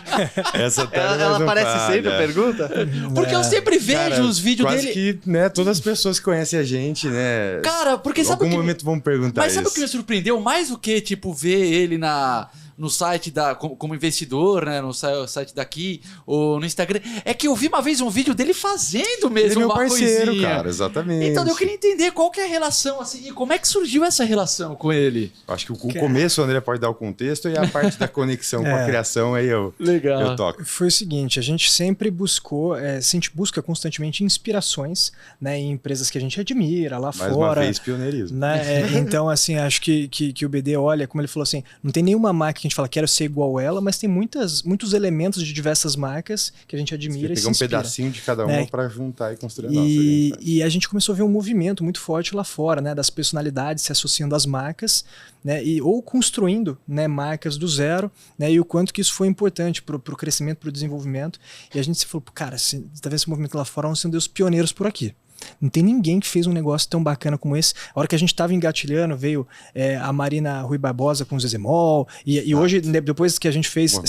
Essa ela aparece sempre a pergunta? Porque eu sempre vejo os vídeos quase dele... que, né, todas as pessoas que conhecem a gente, né? Cara, porque sabe em algum momento vão perguntar Mas isso. sabe o que me surpreendeu? Mais do que, tipo, ver ele no site como investidor, né? No site daqui, ou no Instagram. É que eu vi uma vez um vídeo dele fazendo mesmo ele é meu uma parceiro, coisinha. cara, exatamente. Então eu queria entender qual que é a relação, assim, e como é que surgiu essa relação com ele? Acho que o começo, o André pode dar o contexto, e a parte da conexão com a criação, aí eu toco. Foi o seguinte, a gente sempre buscou, a gente busca constantemente inspirações, né, em empresas que a gente admira lá Mais fora. uma vez, pioneirismo. Né? Então, assim, acho que o BD olha, como ele falou assim, não tem nenhuma marca que a gente fala, quero ser igual a ela, mas tem muitos elementos de diversas marcas que a gente admira e se inspira. Pegar um pedacinho de cada uma para juntar e construir a nossa. E a gente começou a ver um movimento muito forte lá fora, né, das personalidades se associando às marcas, né, ou construindo, né, marcas do zero, né, e o quanto que isso foi importante para o crescimento, para o desenvolvimento. E a gente se falou, cara, tá vendo esse movimento lá fora, vamos ser os pioneiros por aqui. Não tem ninguém que fez um negócio tão bacana como esse. A hora que a gente estava engatilhando, veio a Marina Rui Barbosa com o Zezemol, e hoje, depois que a gente fez,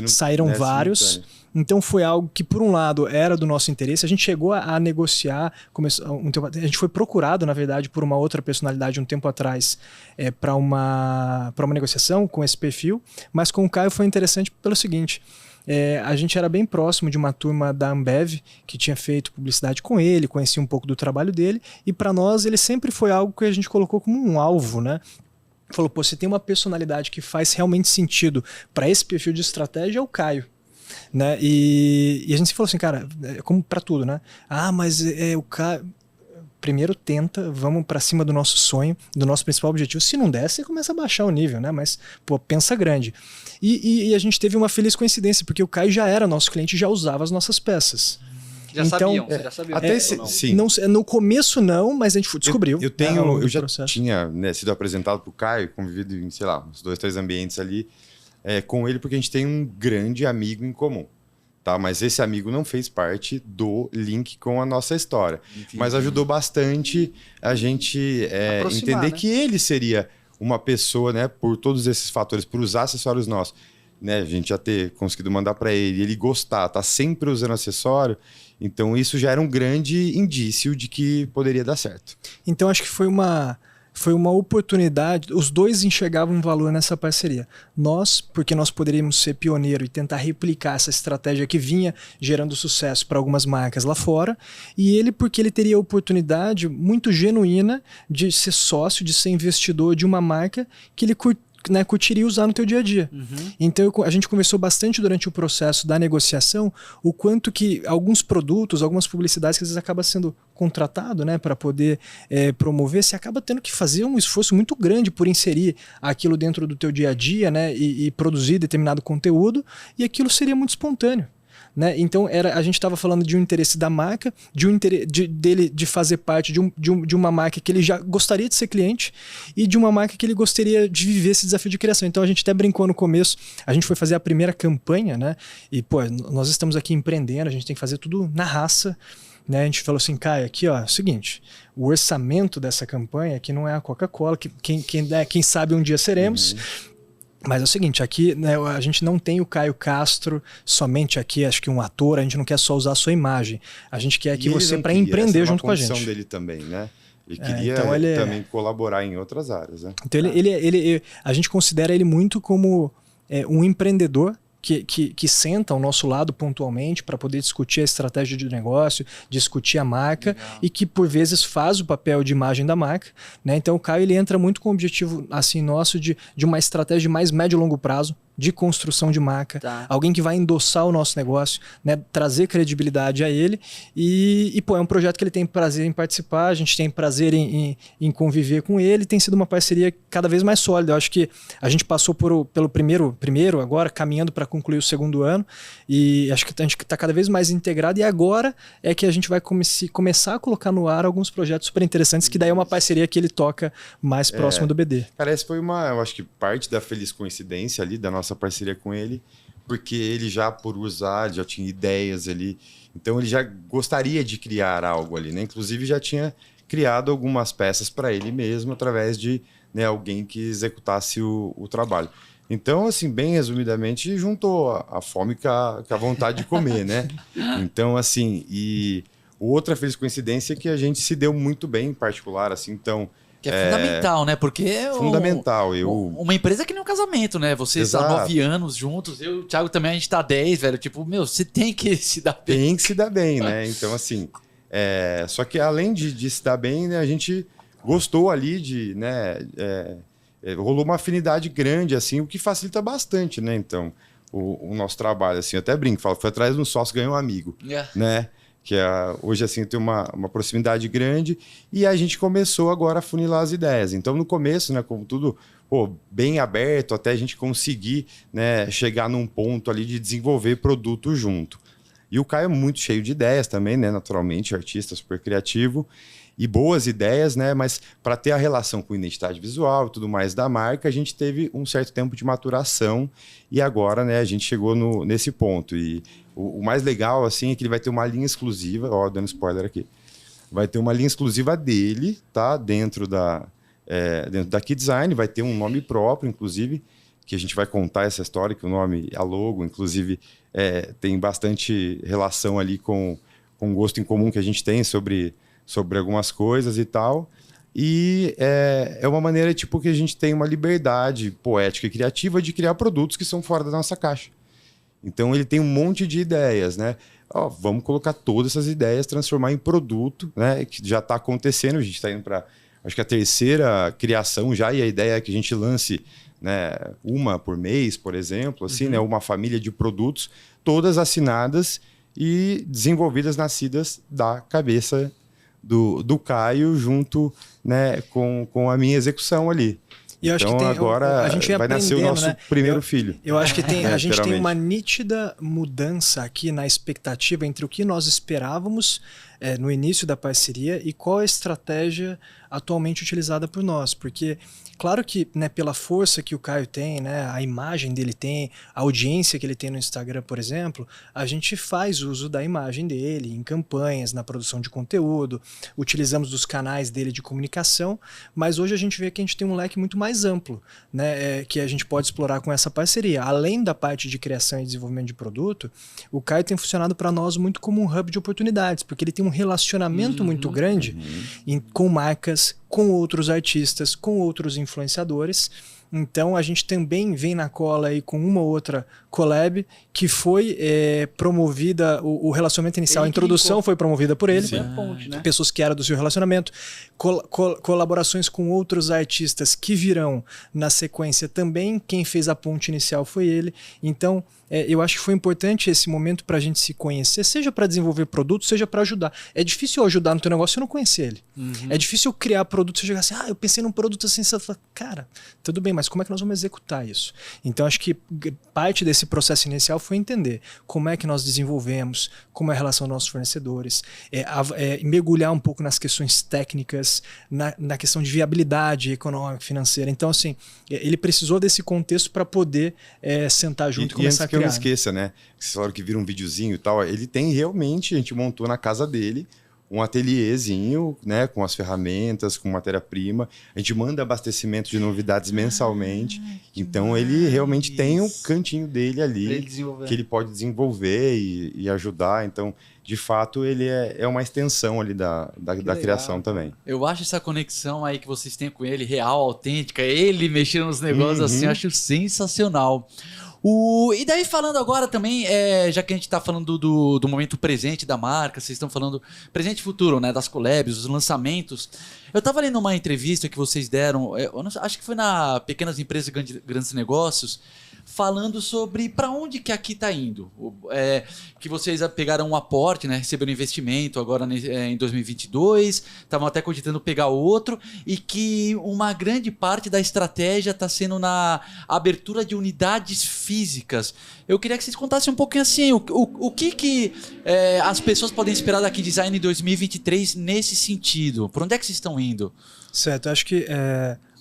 saíram vários. Então foi algo que, por um lado, era do nosso interesse. A gente chegou a negociar, a gente foi procurado, na verdade, por uma outra personalidade um tempo atrás para uma negociação com esse perfil, mas com o Caio foi interessante pelo seguinte... a gente era bem próximo de uma turma da Ambev que tinha feito publicidade com ele, conhecia um pouco do trabalho dele, e para nós ele sempre foi algo que a gente colocou como um alvo, né? Falou, pô, se tem uma personalidade que faz realmente sentido para esse perfil de estratégia, é o Caio. Né? E a gente falou assim, cara, como para tudo, né? Mas o Caio... Primeiro tenta, vamos para cima do nosso sonho, do nosso principal objetivo. Se não der, você começa a baixar o nível, né? Mas, pô, pensa grande. E a gente teve uma feliz coincidência, porque o Caio já era nosso cliente e já usava as nossas peças. Você já sabia. Até sim. No começo não, mas a gente descobriu. Eu já tinha, né, sido apresentado para o Caio, convivido em, sei lá, uns 2, 3 ambientes ali com ele, porque a gente tem um grande amigo em comum. Tá? Mas esse amigo não fez parte do link com a nossa história. Entendi. Mas ajudou bastante a gente entender, né, que ele seria uma pessoa, né, por todos esses fatores, por usar acessórios nossos, né, a gente já ter conseguido mandar para ele gostar, tá sempre usando acessório. Então isso já era um grande indício de que poderia dar certo. Então acho que foi uma oportunidade, os dois enxergavam um valor nessa parceria. Nós, porque nós poderíamos ser pioneiro e tentar replicar essa estratégia que vinha gerando sucesso para algumas marcas lá fora, e ele porque ele teria a oportunidade muito genuína de ser sócio, de ser investidor de uma marca que ele curtiria usar no teu dia a dia. Uhum. Então a gente conversou bastante durante o processo da negociação o quanto que alguns produtos, algumas publicidades que às vezes acaba sendo contratado, né, para poder promover, você acaba tendo que fazer um esforço muito grande por inserir aquilo dentro do teu dia a dia, né, e produzir determinado conteúdo, e aquilo seria muito espontâneo. Né? Então a gente estava falando de um interesse da marca, dele de fazer parte de uma marca que ele já gostaria de ser cliente e de uma marca que ele gostaria de viver esse desafio de criação. Então a gente até brincou no começo, a gente foi fazer a primeira campanha, né? E pô, nós estamos aqui empreendendo, a gente tem que fazer tudo na raça. Né, a gente falou assim, Caio, aqui ó, é o seguinte, o orçamento dessa campanha aqui não é a Coca-Cola, quem sabe um dia seremos. Mas é o seguinte, aqui, né, a gente não tem o Caio Castro somente aqui, acho que um ator, a gente não quer só usar a sua imagem. A gente quer aqui você para empreender junto com a gente. Essa é uma condição dele também, né? Ele queria também colaborar em outras áreas. Né? Então a gente considera ele muito como um empreendedor que senta ao nosso lado pontualmente para poder discutir a estratégia de negócio, discutir a marca. Legal. E que por vezes faz o papel de imagem da marca. Né? Então o Caio ele entra muito com o objetivo assim, nosso de uma estratégia mais médio e longo prazo, de construção de marca, alguém que vai endossar o nosso negócio, né? Trazer credibilidade a ele e pô, é um projeto que ele tem prazer em participar, a gente tem prazer em conviver com ele, tem sido uma parceria cada vez mais sólida. Eu acho que a gente passou pelo primeiro agora, caminhando para concluir o segundo ano, e acho que a gente está cada vez mais integrado, e agora é que a gente vai começar a colocar no ar alguns projetos super interessantes, que daí é uma parceria que ele toca mais próximo do BD. Cara, essa foi eu acho que parte da feliz coincidência ali, da nossa parceria com ele, porque ele já já tinha ideias ali, então ele já gostaria de criar algo ali, né? Inclusive já tinha criado algumas peças para ele mesmo através de, né, alguém que executasse o trabalho. Então, assim, bem resumidamente, juntou a fome com a vontade de comer, né? Então, assim, e outra feliz coincidência é que a gente se deu muito bem em particular, assim, então... Que é fundamental, né? Porque fundamental. Uma empresa que nem um casamento, né? Vocês há 9 anos juntos, eu e o Thiago também, a gente tá 10, velho. Tipo, você tem que se dar bem. Tem que se dar bem, né? Então, assim, só que além de se dar bem, né, a gente gostou ali de, né? Rolou uma afinidade grande, assim, o que facilita bastante, né? Então, o nosso trabalho, assim, eu até brinco, falo, foi atrás de um sócio, ganhou um amigo, né? Que hoje assim tem uma proximidade grande, e a gente começou agora a funilar as ideias. Então no começo, né, como tudo bem aberto, até a gente conseguir, né, chegar num ponto ali de desenvolver produto junto. E o Caio é muito cheio de ideias também, né, naturalmente, artista super criativo, e boas ideias, né, mas para ter a relação com identidade visual e tudo mais da marca, a gente teve um certo tempo de maturação, e agora, né, a gente chegou nesse ponto. E o mais legal, assim, é que ele vai ter uma linha exclusiva, dando spoiler aqui, vai ter uma linha exclusiva dele, tá, dentro da Key Design, vai ter um nome próprio, inclusive, que a gente vai contar essa história, que o nome, a logo, inclusive, tem bastante relação ali com o gosto em comum que a gente tem sobre algumas coisas e tal. E é uma maneira, tipo, que a gente tem uma liberdade poética e criativa de criar produtos que são fora da nossa caixa. Então ele tem um monte de ideias, né? Vamos colocar todas essas ideias, transformar em produto, né? Que já está acontecendo, a gente está indo para, acho que a 3ª criação já, e a ideia é que a gente lance, né, uma por mês, por exemplo, assim, né, uma família de produtos, todas assinadas e desenvolvidas, nascidas da cabeça do Caio, junto, né, com a minha execução ali. E eu acho que agora a gente vai nascer o nosso primeiro filho. Eu acho que a gente tem uma nítida mudança aqui na expectativa entre o que nós esperávamos no início da parceria e qual a estratégia atualmente utilizada por nós, porque claro que, né, pela força que o Caio tem, né, a imagem dele tem, a audiência que ele tem no Instagram, por exemplo, a gente faz uso da imagem dele em campanhas, na produção de conteúdo, utilizamos dos canais dele de comunicação, mas hoje a gente vê que a gente tem um leque muito mais amplo, né, que a gente pode explorar com essa parceria. Além da parte de criação e desenvolvimento de produto, o Caio tem funcionado para nós muito como um hub de oportunidades, porque ele tem um relacionamento muito grande com marcas, com outros artistas, com outros influenciadores. Então a gente também vem na cola aí com uma ou outra collab que foi promovida, o relacionamento inicial, a introdução foi promovida por ele. Pessoas que eram do seu relacionamento, colaborações com outros artistas que virão na sequência também, quem fez a ponte inicial foi ele. Então eu acho que foi importante esse momento para a gente se conhecer, seja para desenvolver produto, seja para ajudar. É difícil eu ajudar no teu negócio se eu não conhecer ele. É difícil eu criar produto, você chegar assim, eu pensei num produto assim, você fala, cara, tudo bem, mas como é que nós vamos executar isso? Então acho que parte desse processo inicial foi entender como é que nós desenvolvemos, como é a relação aos nossos fornecedores, mergulhar um pouco nas questões técnicas, na questão de viabilidade econômica, financeira. Então assim, ele precisou desse contexto para poder sentar junto e começar a criar. Não esqueça, né? Vocês falaram que vira um videozinho e tal. Ele tem realmente, a gente montou na casa dele um ateliêzinho, né? Com as ferramentas, com matéria-prima. A gente manda abastecimento de novidades mensalmente. Então ele realmente tem um cantinho dele ali que ele pode desenvolver e ajudar. Então, de fato, ele é uma extensão ali da criação também. Eu acho essa conexão aí que vocês têm com ele real, autêntica. Ele mexendo nos negócios assim, eu acho sensacional. E daí falando agora também, já que a gente está falando do momento presente da marca, vocês estão falando presente e futuro, né, das collabs, dos lançamentos. Eu estava lendo uma entrevista que vocês deram, acho que foi na Pequenas Empresas e Grandes Negócios, falando sobre para onde que aqui está indo. Que vocês pegaram um aporte, né, receberam investimento agora em 2022, estavam até cogitando pegar outro, e que uma grande parte da estratégia está sendo na abertura de unidades físicas. Eu queria que vocês contassem um pouquinho assim, o que as pessoas podem esperar daqui Design em 2023 nesse sentido? Por onde é que vocês estão indo? Certo, acho que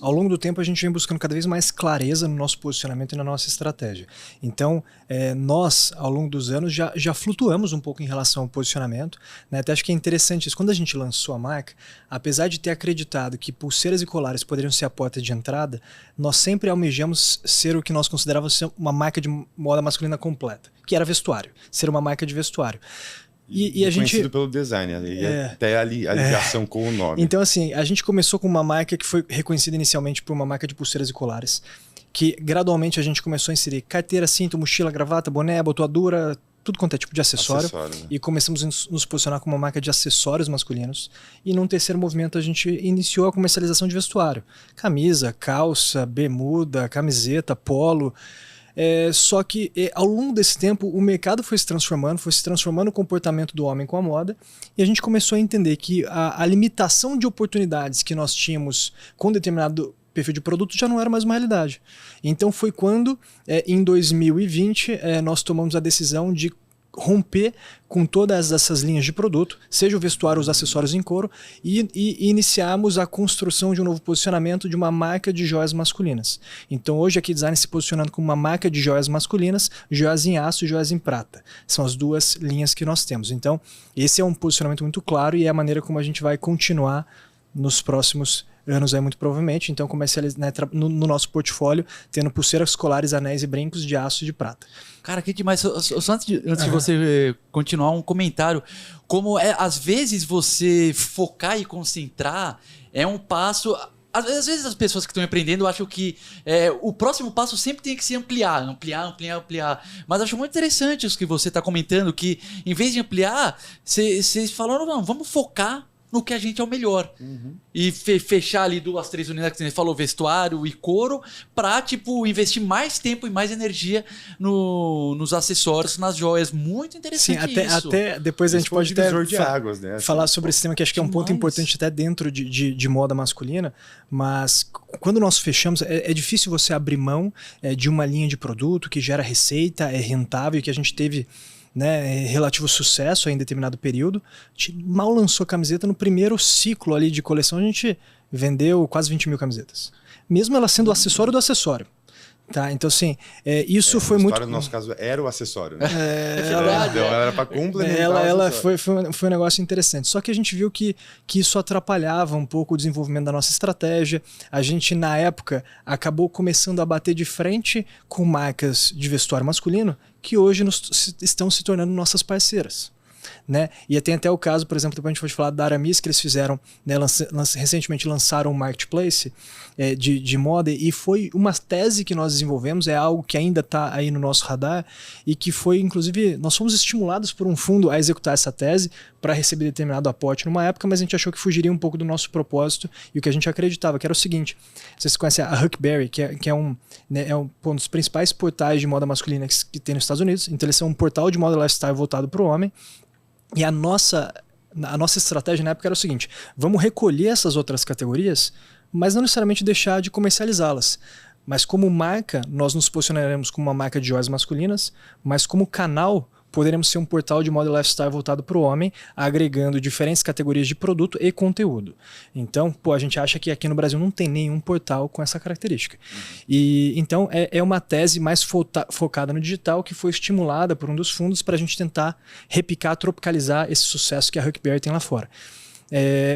ao longo do tempo a gente vem buscando cada vez mais clareza no nosso posicionamento e na nossa estratégia. Então, nós, ao longo dos anos, já flutuamos um pouco em relação ao posicionamento, né? Até acho que é interessante isso. Quando a gente lançou a marca, apesar de ter acreditado que pulseiras e colares poderiam ser a porta de entrada, nós sempre almejamos ser o que nós considerávamos ser uma marca de moda masculina completa, que era vestuário, ser uma marca de vestuário. E a gente conhecido pelo design, até a ligação com o nome. Então assim, a gente começou com uma marca que foi reconhecida inicialmente por uma marca de pulseiras e colares, que gradualmente a gente começou a inserir carteira, cinto, mochila, gravata, boné, abotoadura, tudo quanto é tipo de acessório, né? E começamos a nos posicionar como uma marca de acessórios masculinos. E num terceiro movimento a gente iniciou a comercialização de vestuário. Camisa, calça, bermuda, camiseta, polo. Só que ao longo desse tempo o mercado foi se transformando o comportamento do homem com a moda, e a gente começou a entender que a limitação de oportunidades que nós tínhamos com determinado perfil de produto já não era mais uma realidade. Então foi quando, em 2020, nós tomamos a decisão de romper com todas essas linhas de produto, seja o vestuário ou os acessórios em couro, e iniciarmos a construção de um novo posicionamento de uma marca de joias masculinas. Então hoje aqui Design se posicionando como uma marca de joias masculinas, joias em aço e joias em prata. São as duas linhas que nós temos. Então esse é um posicionamento muito claro e é a maneira como a gente vai continuar nos próximos anos muito provavelmente. Então comercializar, né, no nosso portfólio, tendo pulseiras, colares, anéis e brincos de aço e de prata. Cara, que demais. Só antes de você continuar, um comentário. Como às vezes você focar e concentrar é um passo... Às vezes as pessoas que estão empreendendo acham que o próximo passo sempre tem que se ampliar. Mas acho muito interessante isso que você está comentando, que em vez de ampliar, vocês falaram, não, vamos focar no que a gente é o melhor. E fechar ali 2, 3 unidades, que você falou, vestuário e couro, para investir mais tempo e mais energia nos acessórios, nas joias. Muito interessante. Sim, até depois a gente pode falar sobre esse tema, que acho que é um ponto importante até dentro de moda masculina, mas quando nós fechamos, é difícil você abrir mão de uma linha de produto que gera receita, é rentável, e que a gente teve, né, relativo sucesso em determinado período. A gente mal lançou a camiseta, no primeiro ciclo ali de coleção a gente vendeu quase 20 mil camisetas. Mesmo ela sendo o acessório do acessório. Tá, então assim, isso foi muito... No nosso caso era o acessório, né? Então ela era para complementar ela foi um negócio interessante. Só que a gente viu que isso atrapalhava um pouco o desenvolvimento da nossa estratégia. A gente, na época, acabou começando a bater de frente com marcas de vestuário masculino que hoje estão se tornando nossas parceiras. Né? E tem até o caso, por exemplo, depois a gente pode falar da Aramis, que eles fizeram, né, recentemente lançaram um marketplace de moda, e foi uma tese que nós desenvolvemos, é algo que ainda está aí no nosso radar, e que foi, inclusive, nós fomos estimulados por um fundo a executar essa tese para receber determinado aporte numa época, mas a gente achou que fugiria um pouco do nosso propósito e o que a gente acreditava, que era o seguinte: vocês conhecem a Huckberry, que é um dos principais portais de moda masculina que tem nos Estados Unidos. Então eles são um portal de moda lifestyle voltado para o homem. E a nossa estratégia na época era o seguinte: vamos recolher essas outras categorias, mas não necessariamente deixar de comercializá-las. Mas como marca, nós nos posicionaremos como uma marca de joias masculinas, mas como canal, poderemos ser um portal de moda lifestyle voltado para o homem, agregando diferentes categorias de produto e conteúdo. Então, a gente acha que aqui no Brasil não tem nenhum portal com essa característica. E então é uma tese mais focada no digital, que foi estimulada por um dos fundos para a gente tentar repicar, tropicalizar esse sucesso que a Huckberry tem lá fora.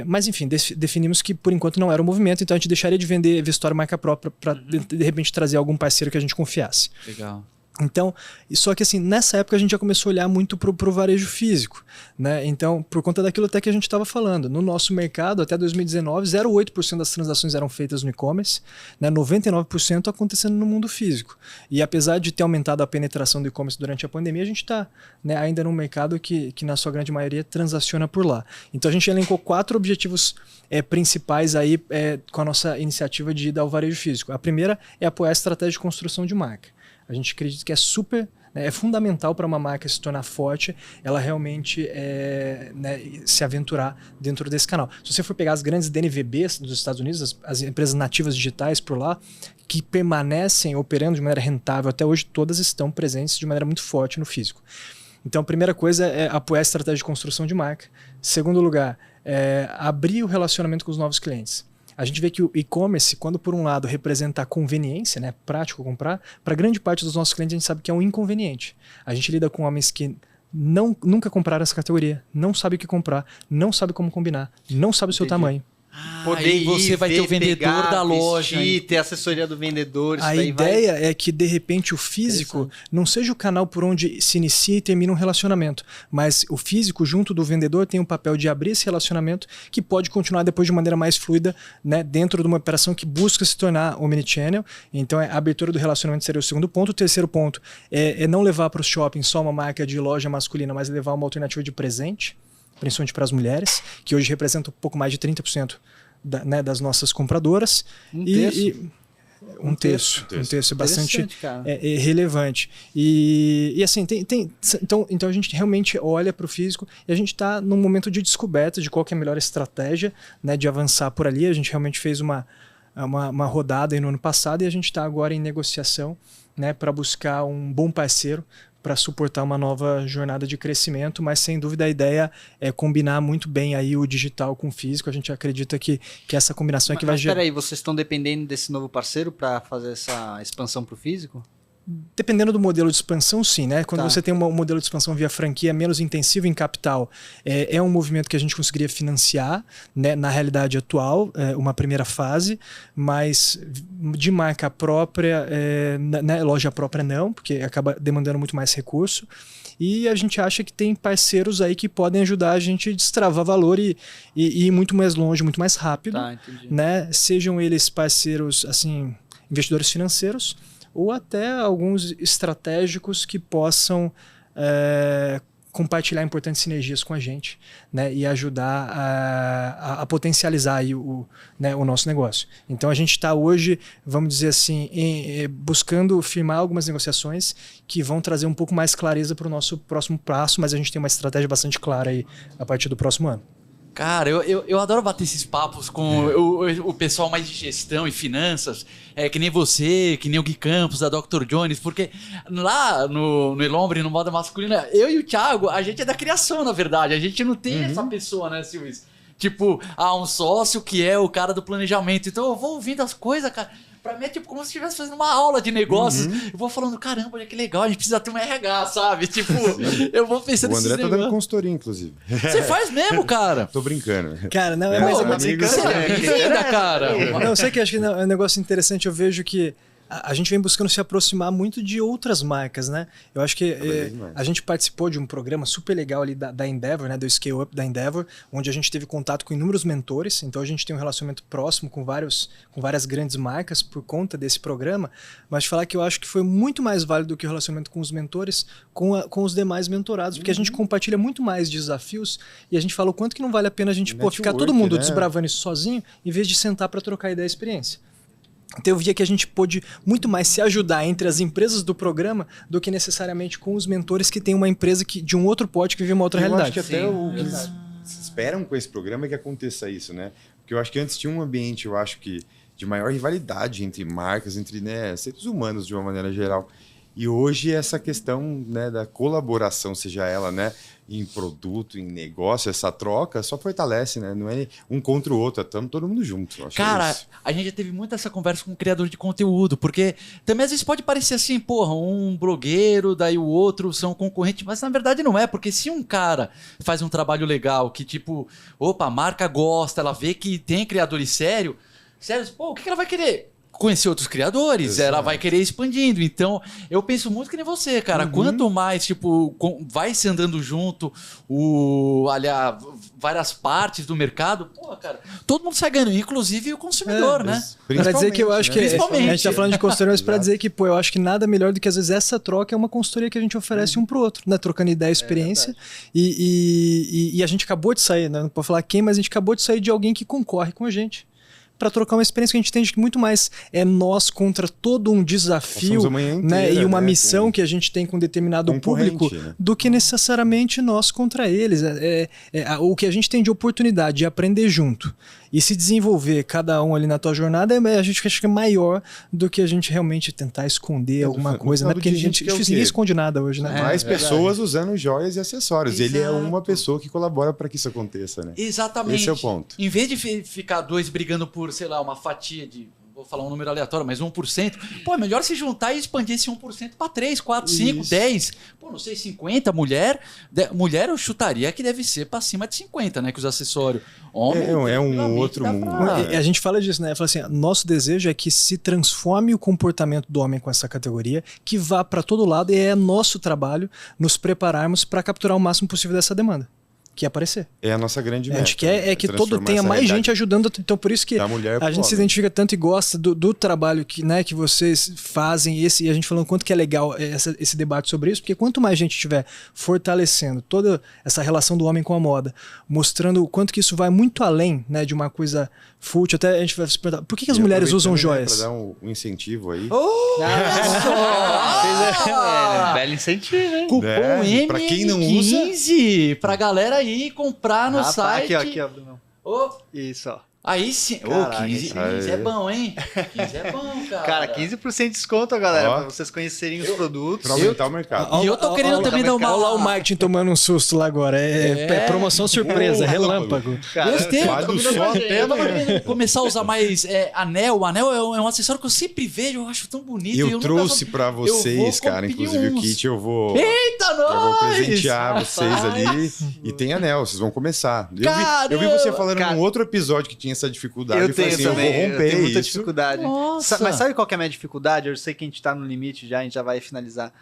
Mas enfim, definimos que por enquanto não era o movimento, então a gente deixaria de vender vestuário marca própria para de repente trazer algum parceiro que a gente confiasse. Legal. Então, só que assim, nessa época a gente já começou a olhar muito pro varejo físico, né? Então, por conta daquilo até que a gente estava falando, no nosso mercado, até 2019, 0,8% das transações eram feitas no e-commerce, né? 99% acontecendo no mundo físico. E apesar de ter aumentado a penetração do e-commerce durante a pandemia, a gente está, né, ainda num mercado que na sua grande maioria transaciona por lá. Então a gente elencou 4 objetivos principais aí com a nossa iniciativa de ir ao varejo físico. A primeira é apoiar a estratégia de construção de marca. A gente acredita que é fundamental para uma marca se tornar forte, ela realmente se aventurar dentro desse canal. Se você for pegar as grandes DNVBs dos Estados Unidos, as empresas nativas digitais por lá, que permanecem operando de maneira rentável até hoje, todas estão presentes de maneira muito forte no físico. Então, a primeira coisa é apoiar a estratégia de construção de marca. Segundo lugar, abrir o relacionamento com os novos clientes. A gente vê que o e-commerce, quando por um lado representa a conveniência, né, prático comprar, para grande parte dos nossos clientes a gente sabe que é um inconveniente. A gente lida com homens que nunca compraram essa categoria, não sabe o que comprar, não sabe como combinar, não sabe o seu tamanho. Poder você vai ter o vendedor pegar, da loja. Vestir, ter assessoria do vendedor. A ideia é que, de repente, o físico não seja o canal por onde se inicia e termina um relacionamento, mas o físico, junto do vendedor, tem o papel de abrir esse relacionamento que pode continuar depois de maneira mais fluida, né, dentro de uma operação que busca se tornar omnichannel. Então, a abertura do relacionamento seria o segundo ponto. O terceiro ponto é não levar para os shoppings só uma marca de loja masculina, mas levar uma alternativa de presente, principalmente para as mulheres, que hoje representam um pouco mais de 30% das nossas compradoras. Um terço é bastante relevante. E assim, então a gente realmente olha para o físico e a gente está num momento de descoberta de qual que é a melhor estratégia, né, de avançar por ali. A gente realmente fez uma rodada aí no ano passado e a gente está agora em negociação, né, para buscar um bom parceiro para suportar uma nova jornada de crescimento, mas sem dúvida a ideia é combinar muito bem aí o digital com o físico. A gente acredita que essa combinação é que vai gerar... Mas peraí, vocês estão dependendo desse novo parceiro para fazer essa expansão para o físico? Dependendo do modelo de expansão, sim, né? Quando você tem um modelo de expansão via franquia menos intensivo em capital, é um movimento que a gente conseguiria financiar, né, na realidade atual, uma primeira fase, mas de marca própria, né, loja própria não, porque acaba demandando muito mais recurso. E a gente acha que tem parceiros aí que podem ajudar a gente a destravar valor e ir muito mais longe, muito mais rápido, né? Sejam eles parceiros, assim, investidores financeiros, ou até alguns estratégicos que possam compartilhar importantes sinergias com a gente, né, e ajudar a potencializar aí o nosso negócio. Então a gente está hoje, vamos dizer assim, buscando firmar algumas negociações que vão trazer um pouco mais clareza para o nosso próximo passo, mas a gente tem uma estratégia bastante clara aí a partir do próximo ano. Cara, eu adoro bater esses papos com o pessoal mais de gestão e finanças, que nem você, que nem o Gui Campos, da Dr. Jones, porque lá no Elombre, no Moda Masculina, eu e o Thiago, a gente é da criação, na verdade. A gente não tem essa pessoa, né, Silvio? Tipo, um sócio que é o cara do planejamento. Então eu vou ouvindo as coisas, cara. Pra mim é tipo como se estivesse fazendo uma aula de negócios. Eu vou falando, caramba, olha que legal, a gente precisa ter um RH, sabe? Tipo, eu vou pensando nesses negócios. O André tá dando consultoria, inclusive. Você faz mesmo, cara? Tô brincando. Cara, não, mas é bem-vinda, cara. Não, sei que acho que é um negócio interessante, eu vejo que a gente vem buscando se aproximar muito de outras marcas, né? Eu acho que a gente participou de um programa super legal ali da Endeavor, né? Do Scale Up da Endeavor, onde a gente teve contato com inúmeros mentores. Então a gente tem um relacionamento próximo com várias grandes marcas por conta desse programa. Mas falar que eu acho que foi muito mais válido do que o relacionamento com os mentores, com os demais mentorados, porque a gente compartilha muito mais desafios e a gente fala o quanto que não vale a pena a gente ficar todo mundo desbravando isso sozinho, em vez de sentar para trocar ideia e experiência. Então eu via que a gente pôde muito mais se ajudar entre as empresas do programa do que necessariamente com os mentores que tem uma empresa de um outro porte que vive uma outra realidade. Eu acho que até o que eles esperam com esse programa é que aconteça isso, né? Porque eu acho que antes tinha um ambiente, eu acho que de maior rivalidade entre marcas, entre seres humanos de uma maneira geral. E hoje essa questão, né, da colaboração, seja ela, né, em produto, em negócio, essa troca só fortalece, né? Não é um contra o outro, estamos todo mundo junto. Cara, a gente já teve muito essa conversa com o criador de conteúdo, porque também às vezes pode parecer assim, porra, um blogueiro, daí o outro são concorrentes, mas na verdade não é, porque se um cara faz um trabalho legal, que tipo, opa, a marca gosta, ela vê que tem criadores sérios, pô, o que ela vai querer? Conhecer outros criadores, ela vai querer expandindo. Então, eu penso muito que nem você, cara. Quanto mais, tipo, vai se andando junto, várias partes do mercado, pô, cara, todo mundo sai ganhando, inclusive o consumidor, né? Pra dizer que eu acho que a gente tá falando de consultoria, mas pra dizer que, pô, eu acho que nada melhor do que às vezes essa troca é uma consultoria que a gente oferece um pro outro, né? Trocando ideia e experiência. E a gente acabou de sair, né? Não pode falar quem, mas a gente acabou de sair de alguém que concorre com a gente, para trocar uma experiência que a gente entende que muito mais é nós contra todo um desafio, inteira, né, e uma missão que a gente tem com determinado público, né, do que necessariamente nós contra eles. O que a gente tem de oportunidade de aprender junto e se desenvolver cada um ali na tua jornada, a gente acha que é maior do que a gente realmente tentar esconder alguma coisa, né? Porque a gente ninguém esconde nada hoje, né? Mais pessoas usando joias e acessórios. Exato. Ele é uma pessoa que colabora para que isso aconteça, né? Exatamente. Esse é o ponto. Em vez de ficar dois brigando por, sei lá, uma fatia de... Vou falar um número aleatório, mas 1%. Pô, é melhor se juntar e expandir esse 1% para 3, 4, 5, 10. Pô, não sei, 50. Mulher eu chutaria que deve ser para cima de 50, né? Que os acessórios. Homem, é um outro mundo. A gente fala disso, né? Fala assim, nosso desejo é que se transforme o comportamento do homem com essa categoria, que vá para todo lado, e é nosso trabalho nos prepararmos para capturar o máximo possível dessa demanda que aparecer. É a nossa grande meta. A gente quer que tenha mais gente ajudando. Então, por isso que a gente se identifica tanto e gosta do trabalho que vocês fazem. E a gente falando quanto que é legal esse debate sobre isso, porque quanto mais gente estiver fortalecendo toda essa relação do homem com a moda, mostrando o quanto que isso vai muito além, né, de uma coisa fútil. Até a gente vai se perguntar, por que as mulheres usam joias? Para dar um incentivo aí. Belo incentivo, hein? Cupom M15 para quem não usa, pra galera aí comprar no site. Aqui, ó, Bruno. Isso, ó. Aí sim. 15 é bom, hein? 15 é bom, cara. Cara, 15% de desconto, galera, pra vocês conhecerem os produtos. Pra aumentar o mercado. E eu tô querendo também dar uma... Olha lá o marketing tomando um susto lá agora. É promoção surpresa, relâmpago. Gostei. Eu tava querendo começar a usar mais anel. O anel é um acessório que eu sempre vejo, eu acho tão bonito. Eu trouxe pra vocês, cara, inclusive o kit eu vou... Eita, nós! Eu vou presentear vocês ali. E tem anel, vocês vão começar. Eu vi você falando num outro episódio que tinha essa dificuldade. Eu tenho também, eu vou romper, eu tenho muita isso. dificuldade. Mas sabe qual que é a minha dificuldade? Eu sei que a gente tá no limite já, a gente já vai finalizar.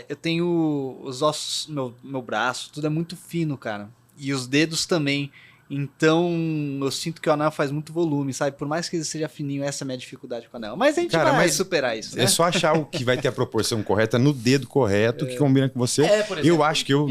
Eu tenho os ossos, meu braço, tudo é muito fino, cara. E os dedos também. Então, eu sinto que o anel faz muito volume, sabe? Por mais que ele seja fininho, essa é a minha dificuldade com o anel. Mas a gente vai superar isso, né? É só achar o que vai ter a proporção correta no dedo correto, que combina com você. Por exemplo, eu acho que eu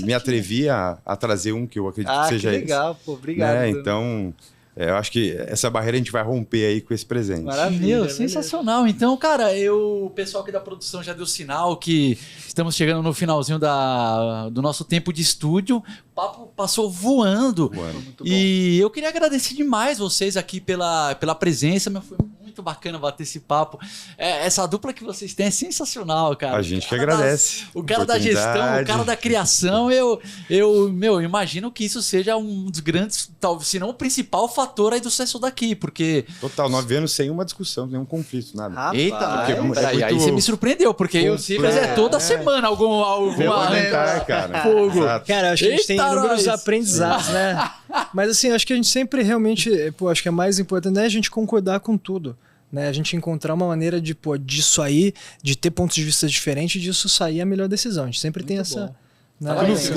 me atrevi a trazer um que eu acredito que seja esse. Legal, pô. Obrigado. Então, eu acho que essa barreira a gente vai romper aí com esse presente. Maravilha. Meu, sensacional. Então, cara, o pessoal aqui da produção já deu sinal que estamos chegando no finalzinho do nosso tempo de estúdio. O papo passou voando. E eu queria agradecer demais vocês aqui pela presença. Foi muito bacana bater esse papo. Essa dupla que vocês têm é sensacional, cara. A gente que agradece. O cara da gestão, o cara da criação, eu imagino que isso seja um dos grandes, talvez, se não o principal fator aí do sucesso daqui, porque... Total, 9 anos sem uma discussão, nenhum conflito, nada. Rapaz, eita, aí você me surpreendeu, porque o Cifras é toda semana alguma cara. Fogo. Cara, acho que a gente tem inúmeros aprendizados, né? Mas assim, acho que a gente sempre realmente, acho que é mais importante, né, a gente concordar com tudo. Né, a gente encontrar uma maneira de, disso aí, de ter pontos de vista diferentes e disso sair a melhor decisão. A gente sempre tem essa...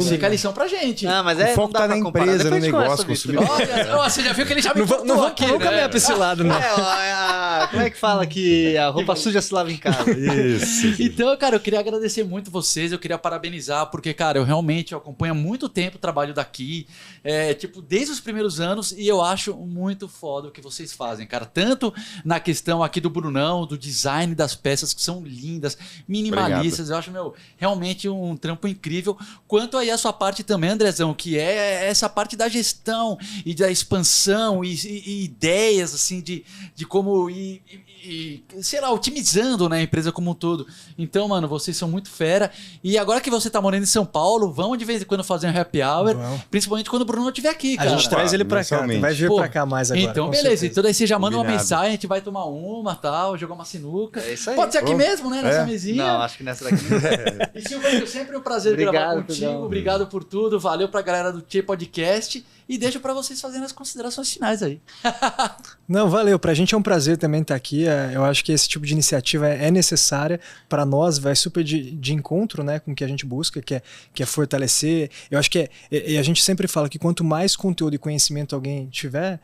Fica a lição pra gente. Não, mas o foco tá na empresa, no negócio, consumidor. Você já viu que ele já me não aqui, né? Vamos caminhar pra esse lado, né? Como é que fala que a roupa suja se lava em casa? Isso. Então, cara, eu queria agradecer muito vocês, eu queria parabenizar, porque, cara, eu realmente acompanho há muito tempo o trabalho daqui, desde os primeiros anos, e eu acho muito foda o que vocês fazem, cara. Tanto na questão aqui do Brunão, do design das peças, que são lindas, minimalistas. Obrigado. Eu acho, realmente um trampo incrível. Quanto aí a sua parte também, Andrezão, que é essa parte da gestão e da expansão e ideias, assim, de como ir, sei lá, otimizando, né, a empresa como um todo. Então, mano, vocês são muito fera. E agora que você tá morando em São Paulo, vamos de vez em quando fazer um happy hour, principalmente quando o Bruno estiver aqui, cara. A gente traz ele pra cá, vai vir pra cá mais agora. Então, beleza. Então daí você já manda uma mensagem, a gente vai tomar uma, tal, jogar uma sinuca. É isso aí. Pode ser aqui mesmo, né, nessa mesinha. Não, acho que nessa daqui não. E Silvio, sempre um prazer gravar contigo. Obrigado por tudo. Valeu pra galera do Tchê Podcast. E deixo pra vocês fazerem as considerações finais aí. Não, valeu. Pra gente é um prazer também estar aqui. Eu acho que esse tipo de iniciativa é necessária. Para nós, vai super de encontro, né, com o que a gente busca, que é fortalecer. Eu acho que e a gente sempre fala que quanto mais conteúdo e conhecimento alguém tiver,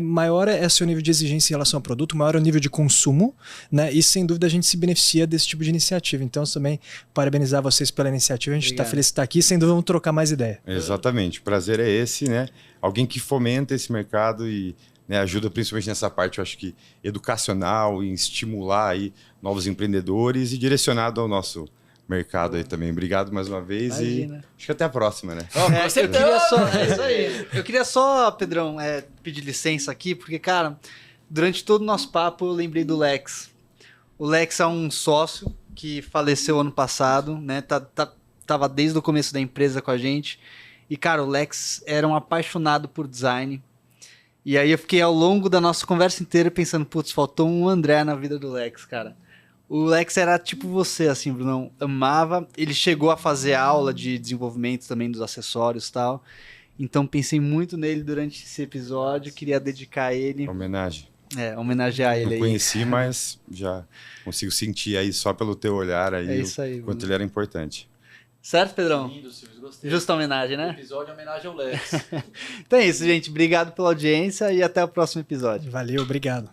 maior é o seu nível de exigência em relação ao produto, maior é o nível de consumo, né? E sem dúvida a gente se beneficia desse tipo de iniciativa. Então, também parabenizar vocês pela iniciativa. A gente está feliz de estar aqui. Sem dúvida, vamos trocar mais ideia. Exatamente. O prazer é esse, né? Alguém que fomenta esse mercado e, né, ajuda principalmente nessa parte, eu acho que educacional, em estimular aí novos empreendedores e direcionado ao nosso mercado aí também. Obrigado mais uma vez. Imagina. E acho que até a próxima, né? Eu queria só, Pedrão, pedir licença aqui, porque, cara, durante todo o nosso papo eu lembrei do Lex. O Lex é um sócio que faleceu ano passado, né? Tava desde o começo da empresa com a gente. E, cara, o Lex era um apaixonado por design. E aí eu fiquei ao longo da nossa conversa inteira pensando, putz, faltou um André na vida do Lex, cara. O Lex era tipo você, assim, Brunão, amava. Ele chegou a fazer aula de desenvolvimento também dos acessórios e tal. Então pensei muito nele durante esse episódio, queria dedicar a ele. Homenagem. Homenagear ele aí. Não conheci, mas já consigo sentir aí só pelo teu olhar aí, o quanto ele era importante. Certo, Pedrão? Lindo, Silvio, gostei. Justa homenagem, né? Episódio em homenagem ao Lex. Então é isso, gente. Obrigado pela audiência e até o próximo episódio. Valeu, obrigado.